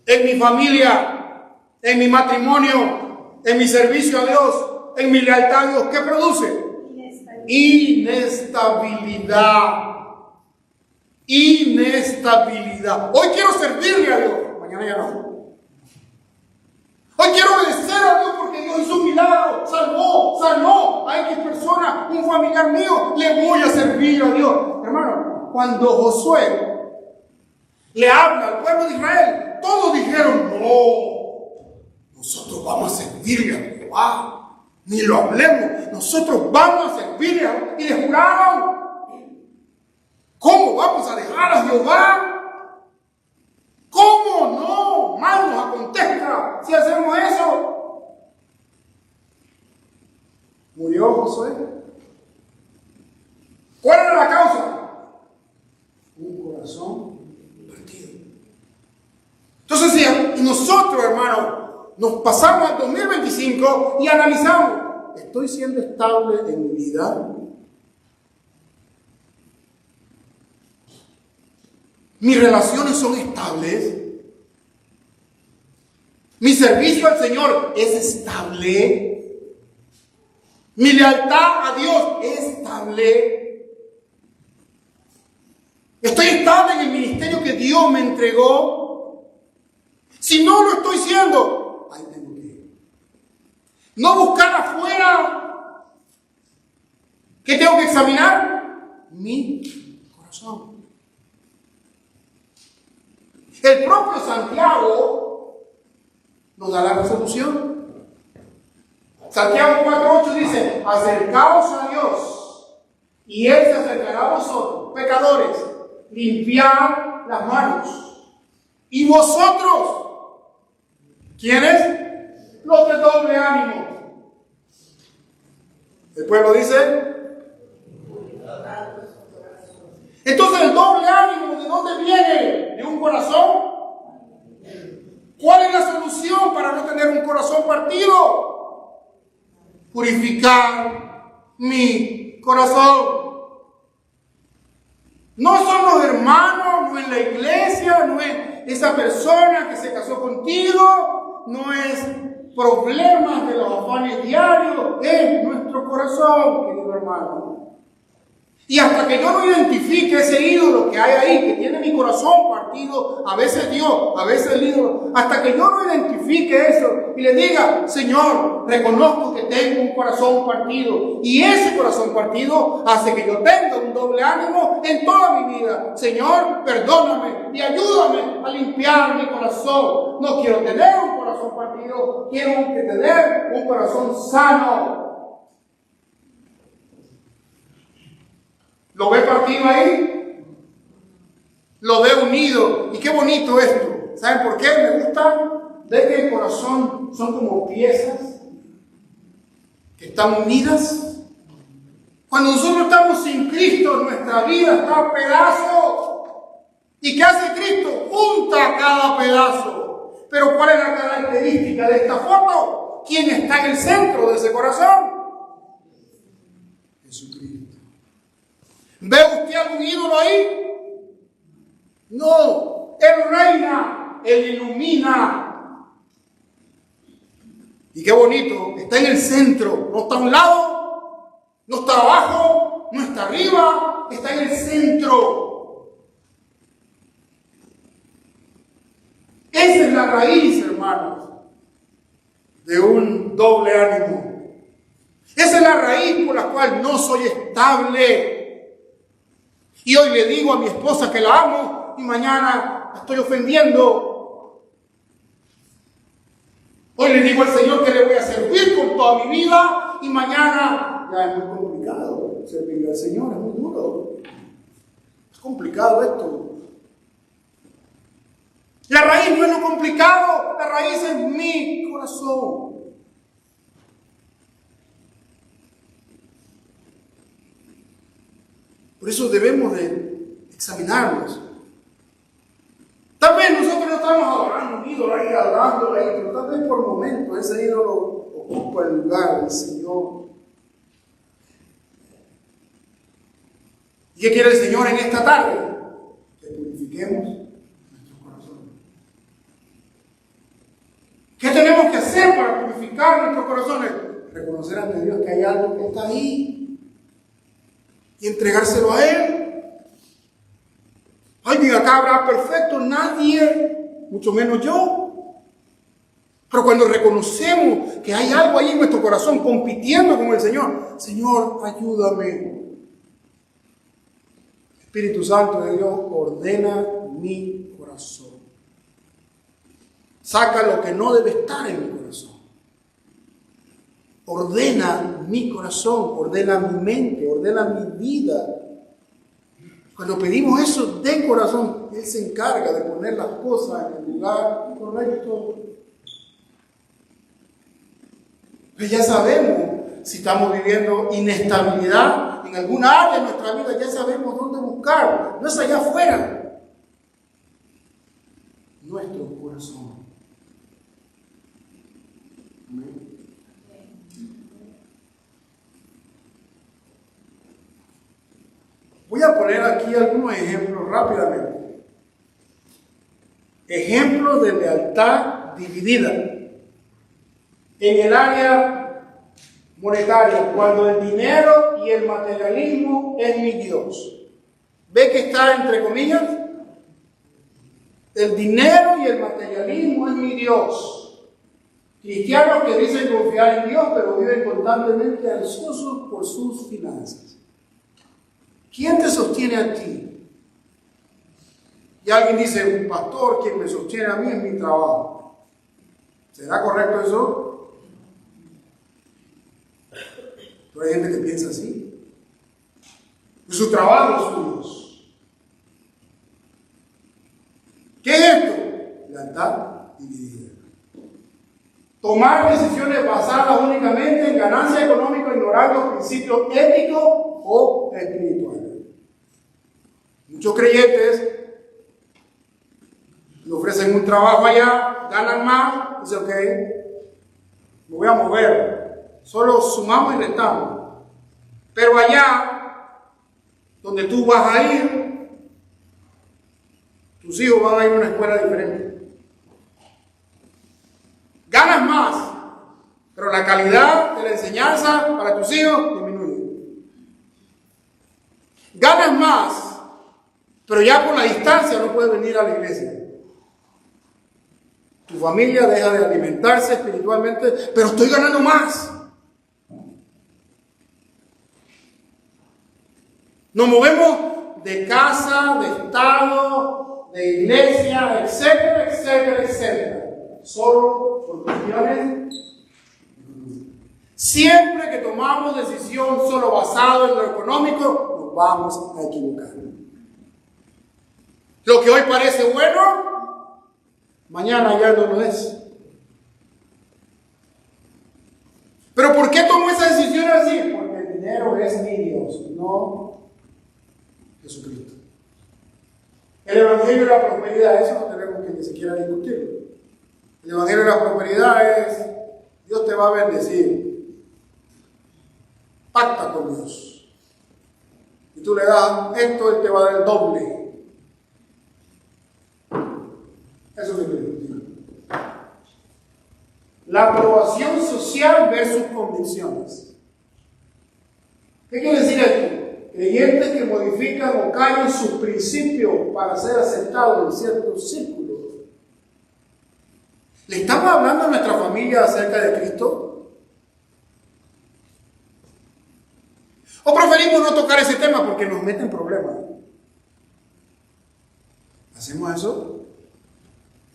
en mi familia, en mi matrimonio, en mi servicio a Dios, en mi lealtad a Dios? ¿Qué produce? Inestabilidad. Inestabilidad. Hoy quiero servirle a Dios, mañana ya no. Hoy quiero obedecer a Dios porque Dios hizo un milagro, sanó a X persona, un familiar mío, le voy a servir a Dios. Hermano, cuando Josué le habla al pueblo de Israel, todos dijeron, no, nosotros vamos a servirle a Jehová, ni lo hablemos, nosotros vamos a servirle a Dios. Y le juraron, ¿cómo vamos a dejar a Jehová? ¿Cómo no? Mal nos acontezca si hacemos eso. ¿Murió Josué? ¿Cuál era la causa? Un corazón partido. Entonces, si nosotros, hermano, nos pasamos al 2025 y analizamos, ¿estoy siendo estable en mi vida? ¿Mis relaciones son estables? ¿Mi servicio al Señor es estable? ¿Mi lealtad a Dios es estable? ¿Estoy estable en el ministerio que Dios me entregó? Si no lo estoy siendo, ahí tengo que ir. No buscar afuera. ¿Qué tengo que examinar? Mi corazón. El propio Santiago nos da la resolución. Santiago 4:8 dice, acercaos a Dios y Él se acercará a vosotros, pecadores, limpiad las manos. Y vosotros, ¿quiénes? Los de doble ánimo. El pueblo dice, entonces el doble ánimo, ¿de dónde viene? ¿De un corazón? ¿Cuál es la solución para no tener un corazón partido? Purificar mi corazón. No son los hermanos, no es la iglesia, no es esa persona que se casó contigo, no es problemas de los afanes diarios, es nuestro corazón, querido hermano. Y hasta que yo no identifique ese ídolo que hay ahí, que tiene mi corazón partido, a veces Dios, a veces el ídolo, hasta que yo no identifique eso y le diga, Señor, reconozco que tengo un corazón partido, y ese corazón partido hace que yo tenga un doble ánimo en toda mi vida. Señor, perdóname y ayúdame a limpiar mi corazón. No quiero tener un corazón partido, quiero tener un corazón sano. ¿Lo ve partido ahí? Lo ve unido. Y qué bonito esto. ¿Saben por qué? Me gusta ver que el corazón son como piezas que están unidas. Cuando nosotros estamos sin Cristo, nuestra vida está a pedazos. ¿Y qué hace Cristo? Junta cada pedazo. Pero ¿cuál es la característica de esta foto? ¿Quién está en el centro de ese corazón? Jesucristo. ¿Ve usted algún ídolo ahí? No, Él reina, Él ilumina. Y qué bonito, está en el centro, no está a un lado, no está abajo, no está arriba, está en el centro. Esa es la raíz, hermanos, de un doble ánimo. Esa es la raíz por la cual no soy estable. Y hoy le digo a mi esposa que la amo y mañana la estoy ofendiendo. Hoy le digo al Señor que le voy a servir con toda mi vida y mañana ya es muy complicado servirle al Señor, es muy duro. Es complicado esto. La raíz no es lo complicado, la raíz es mi corazón. Por eso debemos de examinarnos. Tal vez nosotros no estamos adorando un ídolo ahí, adorándolo ahí, pero tal vez por momentos ese ídolo ocupa el lugar del Señor. ¿Y qué quiere el Señor en esta tarde? Que purifiquemos nuestro corazón. ¿Qué tenemos que hacer para purificar nuestros corazones? Reconocer ante Dios que hay algo que está ahí y entregárselo a Él. Ay, ni acá habrá perfecto nadie, mucho menos yo. Pero cuando reconocemos que hay algo ahí en nuestro corazón compitiendo con el Señor, Señor, ayúdame. Espíritu Santo de Dios, ordena mi corazón. Saca lo que no debe estar en mi corazón. Ordena mi corazón, ordena mi mente, ordena mi vida. Cuando pedimos eso de corazón, Él se encarga de poner las cosas en el lugar correcto. Pues ya sabemos si estamos viviendo inestabilidad en alguna área de nuestra vida, ya sabemos dónde buscar. No es allá afuera. Nuestro corazón. Amén. Voy a poner aquí algunos ejemplos rápidamente. Ejemplos de lealtad dividida. En el área monetaria, cuando el dinero y el materialismo es mi Dios. ¿Ve que está entre comillas? El dinero y el materialismo es mi Dios. Cristianos que dicen confiar en Dios, pero viven constantemente ansiosos por sus finanzas. ¿Quién te sostiene a ti? Y alguien dice, un pastor, quien me sostiene a mí es mi trabajo. ¿Será correcto eso? Pero hay gente que piensa así. Y su trabajo es suyo. ¿Qué es esto? Lealtad dividida. Tomar decisiones basadas únicamente en ganancia económica, ignorando los principios éticos o espirituales. Muchos creyentes le ofrecen un trabajo allá, ganan más, dicen, ok, me voy a mover. Solo sumamos y restamos. Pero allá, donde tú vas a ir, tus hijos van a ir a una escuela diferente. Ganas más, pero la calidad de la enseñanza para tus hijos disminuye. Ganas más, pero ya por la distancia no puedes venir a la iglesia. Tu familia deja de alimentarse espiritualmente, pero estoy ganando más. Nos movemos de casa, de estado, de iglesia, etcétera, etcétera, etcétera. Solo por cuestiones. Siempre que tomamos decisión solo basado en lo económico, nos vamos a equivocar. Lo que hoy parece bueno, mañana ya no lo es. ¿Pero por qué tomo esa decisión así? Porque el dinero es mi Dios, no Jesucristo. El Evangelio de la prosperidad, eso no tenemos que ni siquiera discutirlo. El Evangelio de la prosperidad es, Dios te va a bendecir. Pacta con Dios. Y tú le das esto, Él te va a dar el doble. Eso es lo que digo. La aprobación social versus convicciones. ¿Qué quiere decir esto? Creyentes que modifican o callan sus principios para ser aceptados en ciertos círculos. ¿Le estamos hablando a nuestra familia acerca de Cristo? ¿O preferimos no tocar ese tema porque nos meten problemas? ¿Hacemos eso?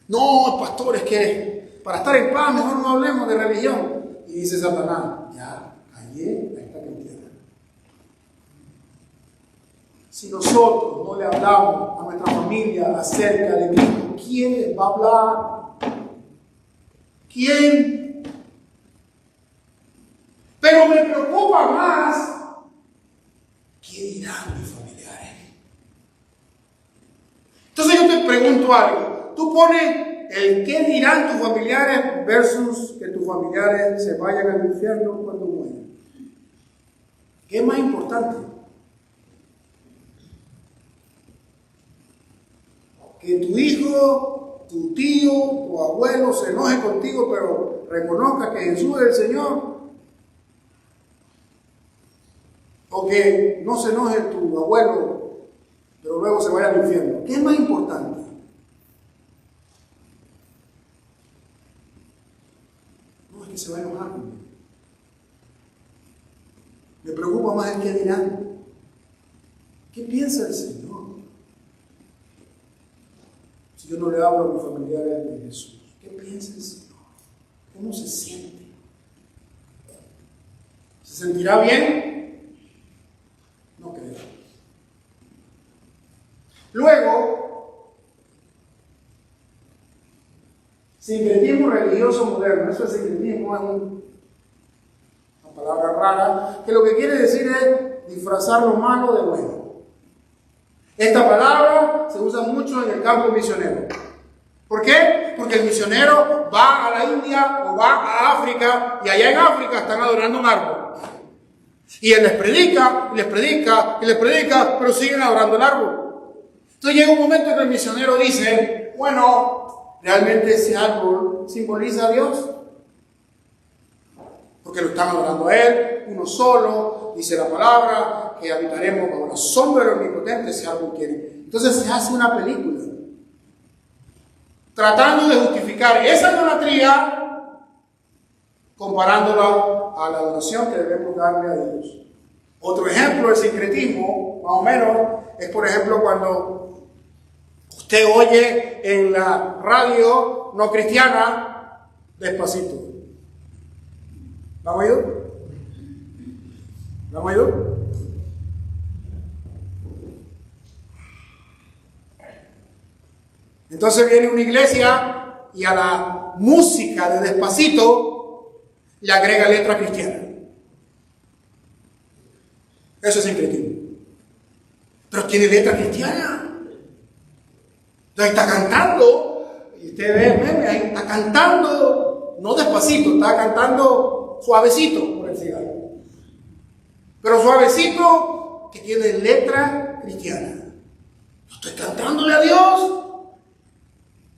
No, pastor, es que para estar en paz mejor no hablemos de religión. Y dice Satanás, ya, callé a esta cristiana. Si nosotros no le hablamos a nuestra familia acerca de Cristo, ¿quién les va a hablar? ¿Quién? Pero me preocupa más, ¿qué dirán mis familiares? Entonces yo te pregunto algo. Tú pones el qué dirán tus familiares versus que tus familiares se vayan al infierno cuando mueran. ¿Qué es más importante? Que tu hijo, tu tío, tu abuelo se enoje contigo, pero reconozca que Jesús es el Señor. O que no se enoje tu abuelo, pero luego se vaya al infierno. ¿Qué es más importante? No es que se va a enojar conmigo. Me preocupa más el qué dirán. ¿Qué piensa el Señor? Si yo no le hablo a mis familiares de Jesús, ¿qué piensa el Señor? ¿Cómo se siente? ¿Se sentirá bien? No creo. Luego, sincretismo religioso moderno. Eso es sincretismo, es una palabra rara, que lo que quiere decir es disfrazar lo malo de bueno. Esta palabra se usa mucho en el campo misionero. ¿Por qué? Porque el misionero va a la India o va a África y allá en África están adorando un árbol. Y él les predica, y les predica, y les predica, pero siguen adorando el árbol. Entonces llega un momento en que el misionero dice, bueno, realmente ese árbol simboliza a Dios. Porque lo están adorando a Él, uno solo, dice la palabra, que habitaremos bajo la sombra del Omnipotente, si algo quiere. Entonces se hace una película, tratando de justificar esa idolatría, comparándola a la adoración que debemos darle a Dios. Otro ejemplo del sincretismo, más o menos, es por ejemplo cuando usted oye en la radio no cristiana, Despacito. ¿Lo han oído? ¿Lo han oído? Entonces viene una iglesia y a la música de Despacito le agrega letra cristiana. Eso es sincretismo. Pero tiene letra cristiana. Entonces está cantando, y usted ve, ahí está cantando, no despacito, está cantando suavecito, por decir algo. Pero suavecito que tiene letra cristiana. No estoy cantándole a Dios,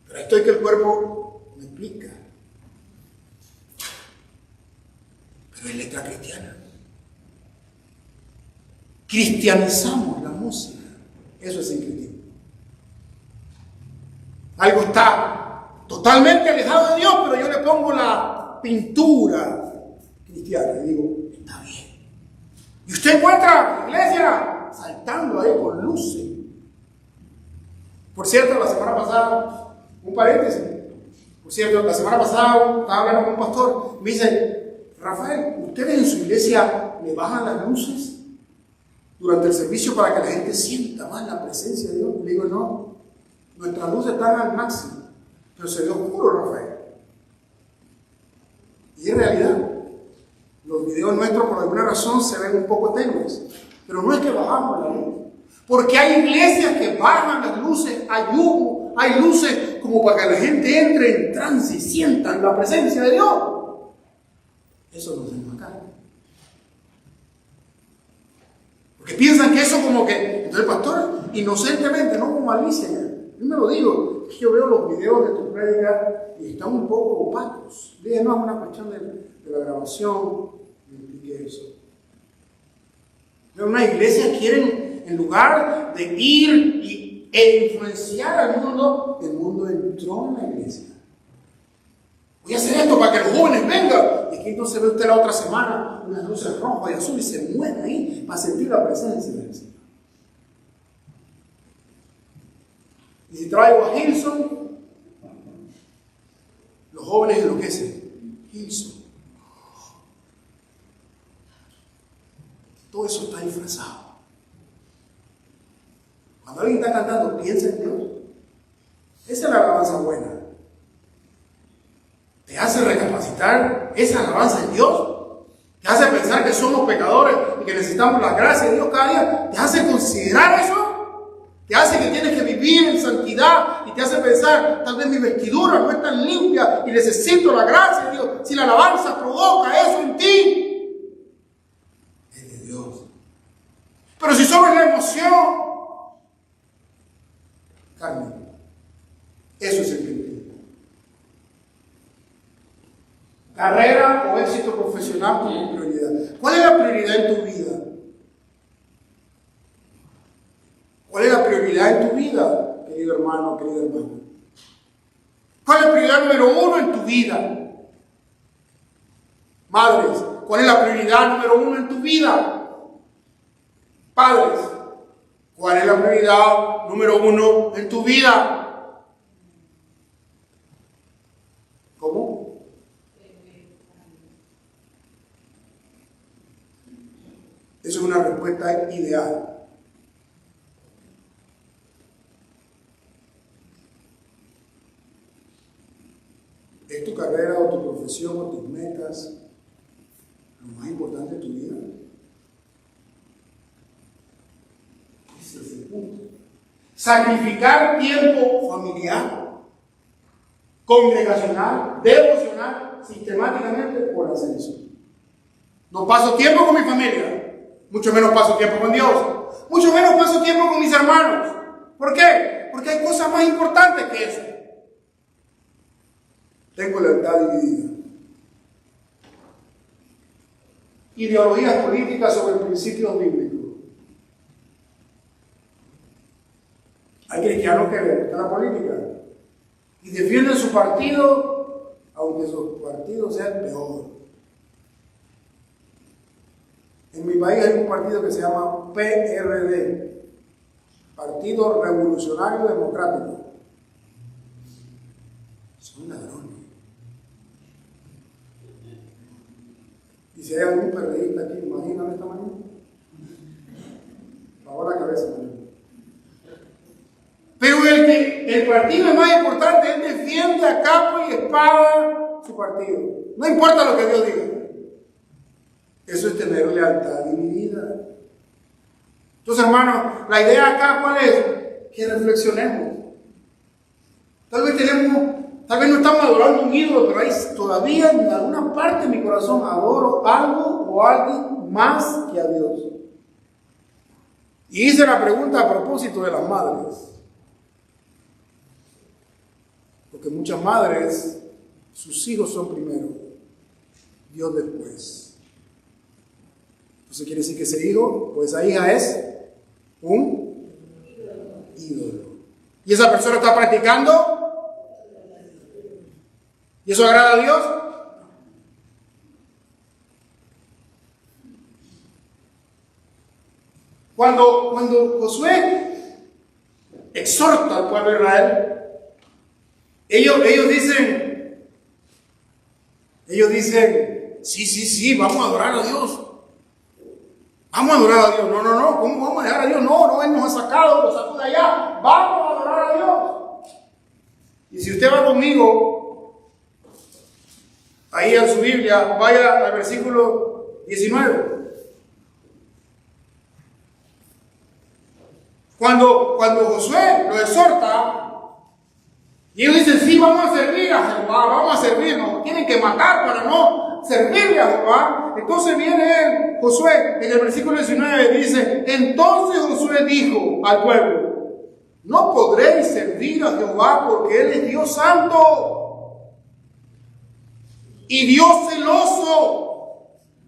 pero estoy que el cuerpo me explica. Pero es letra cristiana. Cristianizamos la música. Eso es sincretismo. Algo está totalmente alejado de Dios, pero yo le pongo la pintura cristiana y digo, está bien. Y usted encuentra la iglesia saltando ahí con luces. Por cierto, la semana pasada, un paréntesis, por cierto, la semana pasada estaba hablando con un pastor, me dice, Rafael, ¿ustedes en su iglesia le bajan las luces durante el servicio para que la gente sienta más la presencia de Dios? Le digo, no, nuestras luces están al máximo, pero se ve oscuro, Rafael. Y en realidad, los videos nuestros por alguna razón se ven un poco tenues, pero no es que bajamos la luz, porque hay iglesias que bajan las luces, hay humo, hay luces como para que la gente entre en trance y sientan la presencia de Dios. Eso no hacemos acá. Porque piensan que eso como que, entonces el pastor, inocentemente, no con malicia, yo me lo digo, yo veo los videos de tu prédica y están un poco opacos. Dije, no, es una cuestión de la grabación. Me expliqué eso. Pero una iglesia quiere, en lugar de ir e influenciar al mundo, el mundo entró en la iglesia. Voy a hacer esto para que los jóvenes vengan. Y aquí entonces ve usted la otra semana unas luces rojas y azul y se mueve ahí para sentir la presencia del Señor. Y si traigo a Hilson, los jóvenes enloquecen. Hilson. Todo eso está disfrazado. Cuando alguien está cantando, piensa en Dios. Esa es la alabanza buena. Te hace recapacitar esa alabanza en Dios. Te hace pensar que somos pecadores y que necesitamos la gracia de Dios cada día. Te hace considerar eso. Te hace que tienes que vivir en santidad y te hace pensar, tal vez mi vestidura no es tan limpia y necesito la gracia de Dios. Si la alabanza provoca eso en ti, es de Dios. Pero si solo es la emoción, Carmen, eso es el cristianismo. Carrera o éxito profesional como prioridad. ¿Cuál es la prioridad en tu vida? ¿Cuál es la prioridad en tu vida, querido hermano, querida hermana? ¿Cuál es la prioridad número uno en tu vida? Madres, ¿cuál es la prioridad número uno en tu vida? Padres, ¿cuál es la prioridad número uno en tu vida? ¿Cómo? Eso es una respuesta ideal. ¿Es tu carrera o tu profesión o tus metas lo más importante de tu vida? Ese es el punto. Sacrificar tiempo familiar, congregacional, devocional, sistemáticamente por ascenso. No paso tiempo con mi familia, mucho menos paso tiempo con Dios, mucho menos paso tiempo con mis hermanos. ¿Por qué? Porque hay cosas más importantes que eso. Tengo lealtad dividida. Ideologías políticas sobre principios bíblicos. Hay cristianos que le gusta la política y defienden su partido, aunque su partido sea el peor. En mi país hay un partido que se llama PRD, Partido Revolucionario Democrático. Son ladrones. Y si hay algún periodista aquí, imagíname esta mañana. Ahora cabeza, mañana. Pero el partido más importante, él defiende a capa y espada su partido. No importa lo que Dios diga. Eso es tener lealtad dividida. Entonces, hermanos, la idea acá, ¿cuál es? Que reflexionemos. Tal vez no estamos adorando un ídolo, pero hay todavía en alguna parte de mi corazón adoro algo o alguien más que a Dios. Y hice la pregunta a propósito de las madres. Porque muchas madres, sus hijos son primero, Dios después. Entonces quiere decir que ese hijo o esa hija es un ídolo. Y esa persona está practicando. ¿Y eso agrada a Dios? Cuando Josué exhorta al pueblo de Israel, ellos dicen, sí, vamos a adorar a Dios. Vamos a adorar a Dios. No, ¿cómo vamos a dejar a Dios? No, Él nos ha sacado, nos sacó de allá. Vamos a adorar a Dios. Y si usted va conmigo, ahí en su Biblia, vaya al versículo 19. Cuando Josué lo exhorta, y ellos dicen, sí, vamos a servir a Jehová, vamos a servirnos, tienen que matar para no servirle a Jehová. Entonces viene Josué, en el versículo 19 dice, entonces Josué dijo al pueblo, no podréis servir a Jehová porque Él es Dios santo y Dios celoso.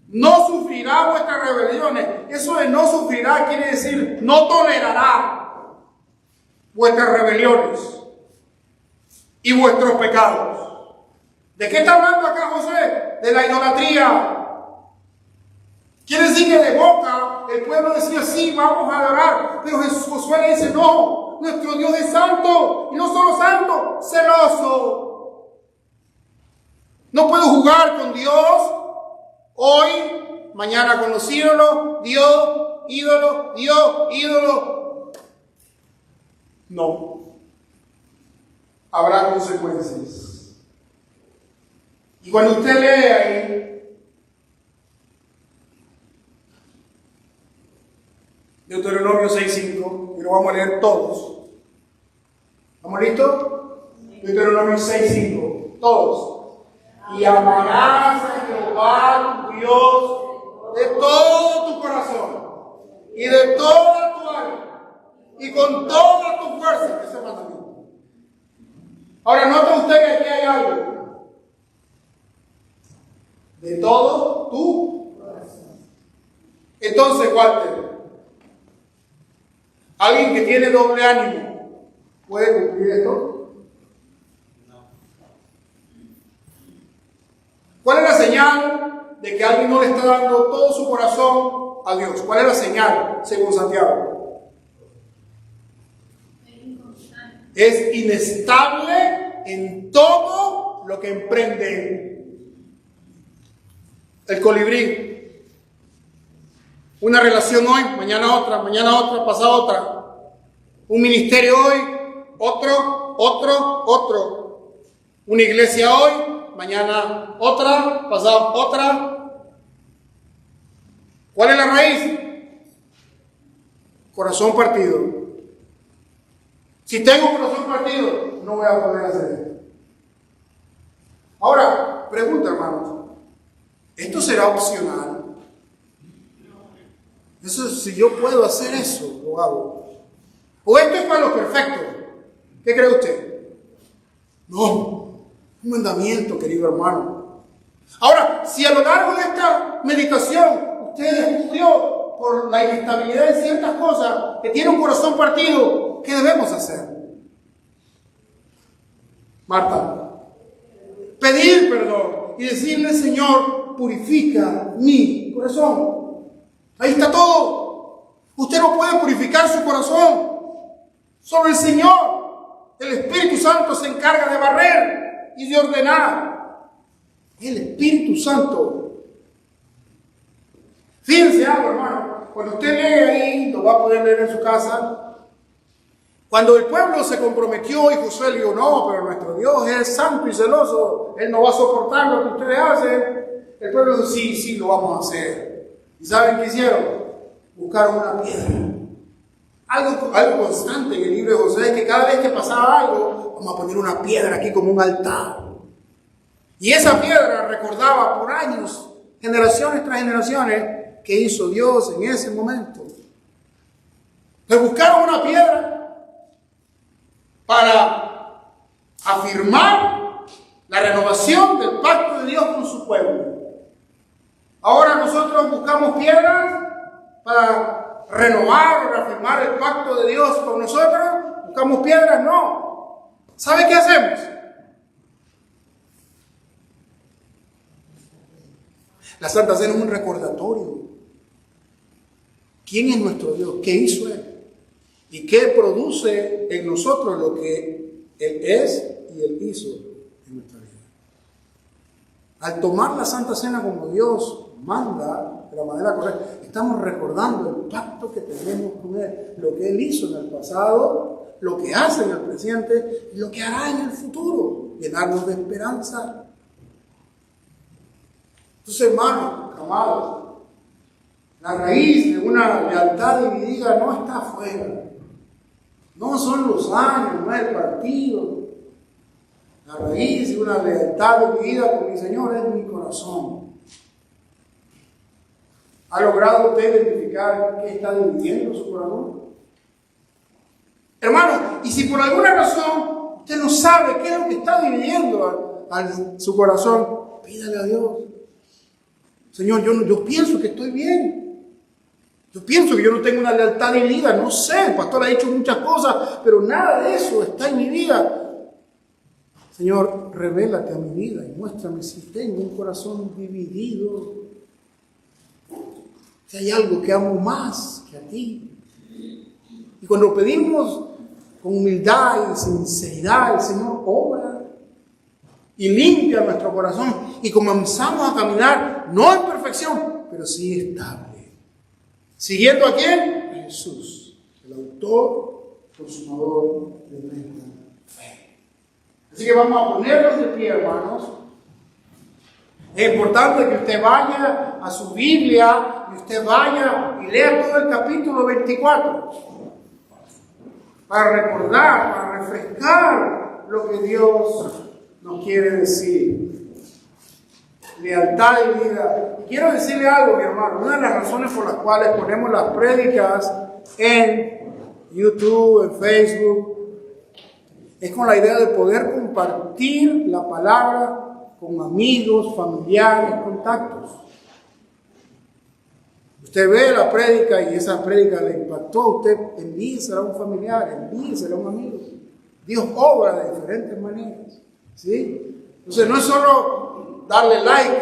No sufrirá vuestras rebeliones. Eso de no sufrirá quiere decir no tolerará vuestras rebeliones y vuestros pecados. ¿De qué está hablando acá José? De la idolatría. Quiere decir que de boca el pueblo decía sí, vamos a adorar, pero Josué le dice no, nuestro Dios es santo, y no solo santo, celoso. No puedo jugar con Dios hoy, mañana con los ídolos, Dios, ídolo. No. Habrá consecuencias. Y cuando usted lee ahí, Deuteronomio 6:5, y lo vamos a leer todos. ¿Estamos listos? Deuteronomio 6:5, todos. Y amarás a Jehová tu Dios de todo tu corazón y de toda tu alma y con toda tu fuerza. Ese mandamiento. Ahora nota usted que aquí hay algo. De todo tu corazón. Entonces, Walter, alguien que tiene doble ánimo, ¿puede cumplir esto? ¿Cuál es la señal de que alguien no le está dando todo su corazón a Dios? ¿Cuál es la señal, según Santiago? Es inestable en todo lo que emprende. El colibrí. Una relación hoy, mañana otra, pasado otra. Un ministerio hoy, otro. Una iglesia hoy, mañana otra, pasado otra. ¿Cuál es la raíz? Corazón partido. Si tengo corazón partido, no voy a poder hacer esto. Ahora, pregunta, hermanos, ¿esto será opcional? Eso, si yo puedo hacer eso, lo hago. ¿O esto es para los perfectos? ¿Qué cree usted? No. Un mandamiento, querido hermano. Ahora, si a lo largo de esta meditación usted descubrió por la inestabilidad de ciertas cosas que tiene un corazón partido, ¿qué debemos hacer? Marta, pedir perdón y decirle, Señor, purifica mi corazón. Ahí está todo. Usted no puede purificar su corazón. Solo el Señor, el Espíritu Santo, se encarga de barrer y de ordenar. El Espíritu Santo. Fíjense algo, hermano. Cuando usted lee ahí, lo va a poder leer en su casa. Cuando el pueblo se comprometió y Josué le dijo, no, pero nuestro Dios es santo y celoso, Él no va a soportar lo que ustedes hacen. El pueblo dijo, sí, lo vamos a hacer. ¿Y saben qué hicieron? Buscaron una piedra. Algo constante en el libro de Josué es que cada vez que pasaba algo, vamos a poner una piedra aquí como un altar. Y esa piedra recordaba por años, generaciones tras generaciones, que hizo Dios en ese momento. Entonces buscaron una piedra para afirmar la renovación del pacto de Dios con su pueblo. Ahora nosotros buscamos piedras para renovar o reafirmar el pacto de Dios con nosotros. Buscamos piedras, no. ¿Sabe qué hacemos? La Santa Cena es un recordatorio. ¿Quién es nuestro Dios? ¿Qué hizo Él? ¿Y qué produce en nosotros lo que Él es y Él hizo en nuestra vida? Al tomar la Santa Cena como Dios manda, de la manera correcta, estamos recordando el pacto que tenemos con Él, lo que Él hizo en el pasado, lo que hace en el presente y lo que hará en el futuro, llenarnos de esperanza. Entonces, hermanos, amados, la raíz de una lealtad dividida no está afuera, no son los años, no es el partido. La raíz de una lealtad dividida con mi Señor es mi corazón. ¿Ha logrado usted identificar qué está dividiendo su corazón? Hermano, y si por alguna razón usted no sabe qué es lo que está dividiendo a su corazón, pídale a Dios. Señor, yo pienso que estoy bien. Yo pienso que yo no tengo una lealtad dividida. No sé, el pastor ha dicho muchas cosas, pero nada de eso está en mi vida. Señor, revélate a mi vida y muéstrame si tengo un corazón dividido. Si hay algo que amo más que a ti. Y cuando pedimos con humildad y sinceridad, el Señor obra y limpia nuestro corazón y comenzamos a caminar, no en perfección, pero sí estable. ¿Siguiendo a quién? A Jesús, el autor, consumador de nuestra fe. Así que vamos a ponernos de pie, hermanos. Es importante que usted vaya a su Biblia y usted vaya y lea todo el capítulo 24 para recordar, para refrescar lo que Dios nos quiere decir. Lealtad y vida. Y quiero decirle algo, mi hermano. Una de las razones por las cuales ponemos las prédicas en YouTube, en Facebook, es con la idea de poder compartir la palabra con amigos, familiares, contactos. Usted ve la prédica y esa prédica le impactó a usted, envíesela a un familiar, envíesela a un amigo. Dios obra de diferentes maneras, ¿sí? Entonces no es solo darle like,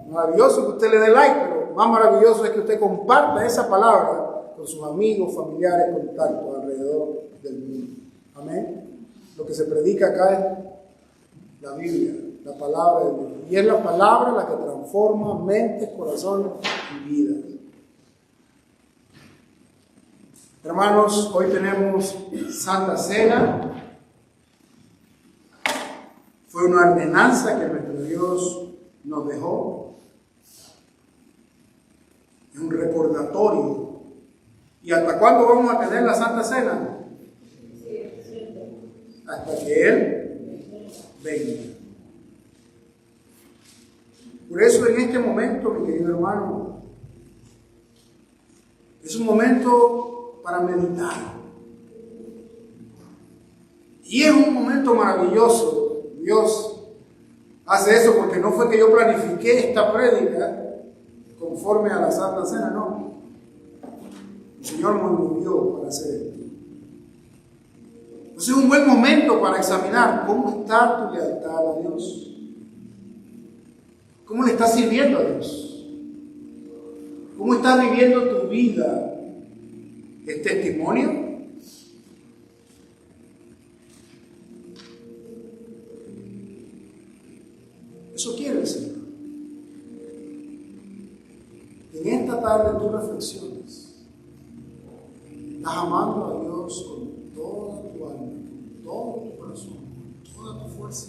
maravilloso que usted le dé like, pero más maravilloso es que usted comparta esa palabra con sus amigos, familiares, contactos alrededor del mundo. Amén. Lo que se predica acá es la Biblia, la palabra de Dios. Y es la palabra la que transforma mentes, corazones y vidas. Hermanos, hoy tenemos Santa Cena. Fue una ordenanza que nuestro Dios nos dejó. Es un recordatorio. ¿Y hasta cuándo vamos a tener la Santa Cena? Hasta que Él venga. Por eso en este momento, mi querido hermano, es un momento para meditar. Y es un momento maravilloso. Dios hace eso porque no fue que yo planifiqué esta prédica conforme a la Santa Cena, no. El Señor nos movió para hacer esto. Entonces es un buen momento para examinar cómo está tu lealtad a Dios. ¿Cómo le estás sirviendo a Dios? ¿Cómo estás viviendo tu vida? ¿Es testimonio? Eso quiere el Señor. En esta tarde tú reflexiones. ¿Estás amando a Dios con toda tu alma, con todo tu corazón, con toda tu fuerza?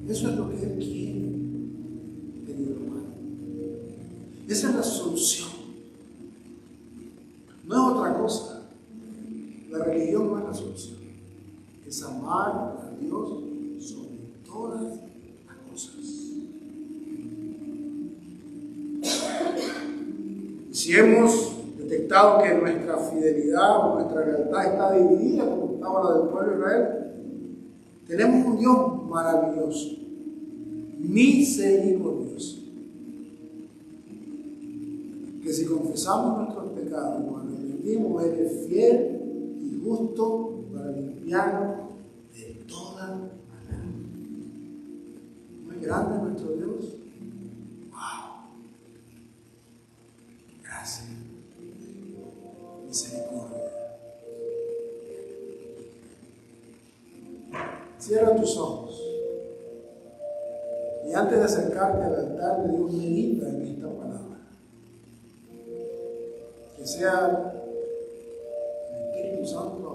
Eso es lo que Él quiere. Esa es la solución. No es otra cosa. La religión no es la solución. Es amar a Dios sobre todas las cosas. Y si hemos detectado que nuestra fidelidad o nuestra lealtad está dividida, como estaba la del pueblo de Israel, tenemos un Dios maravilloso, misericordioso, que si confesamos nuestros pecados, nos arrepentimos, Él es fiel y justo para limpiarnos de toda maldad. ¿No es grande nuestro Dios? ¡Wow! Gracias. Misericordia. Cierra tus ojos y antes de acercarte al altar de Dios, medita en esta palabra. Que sea el Espíritu Santo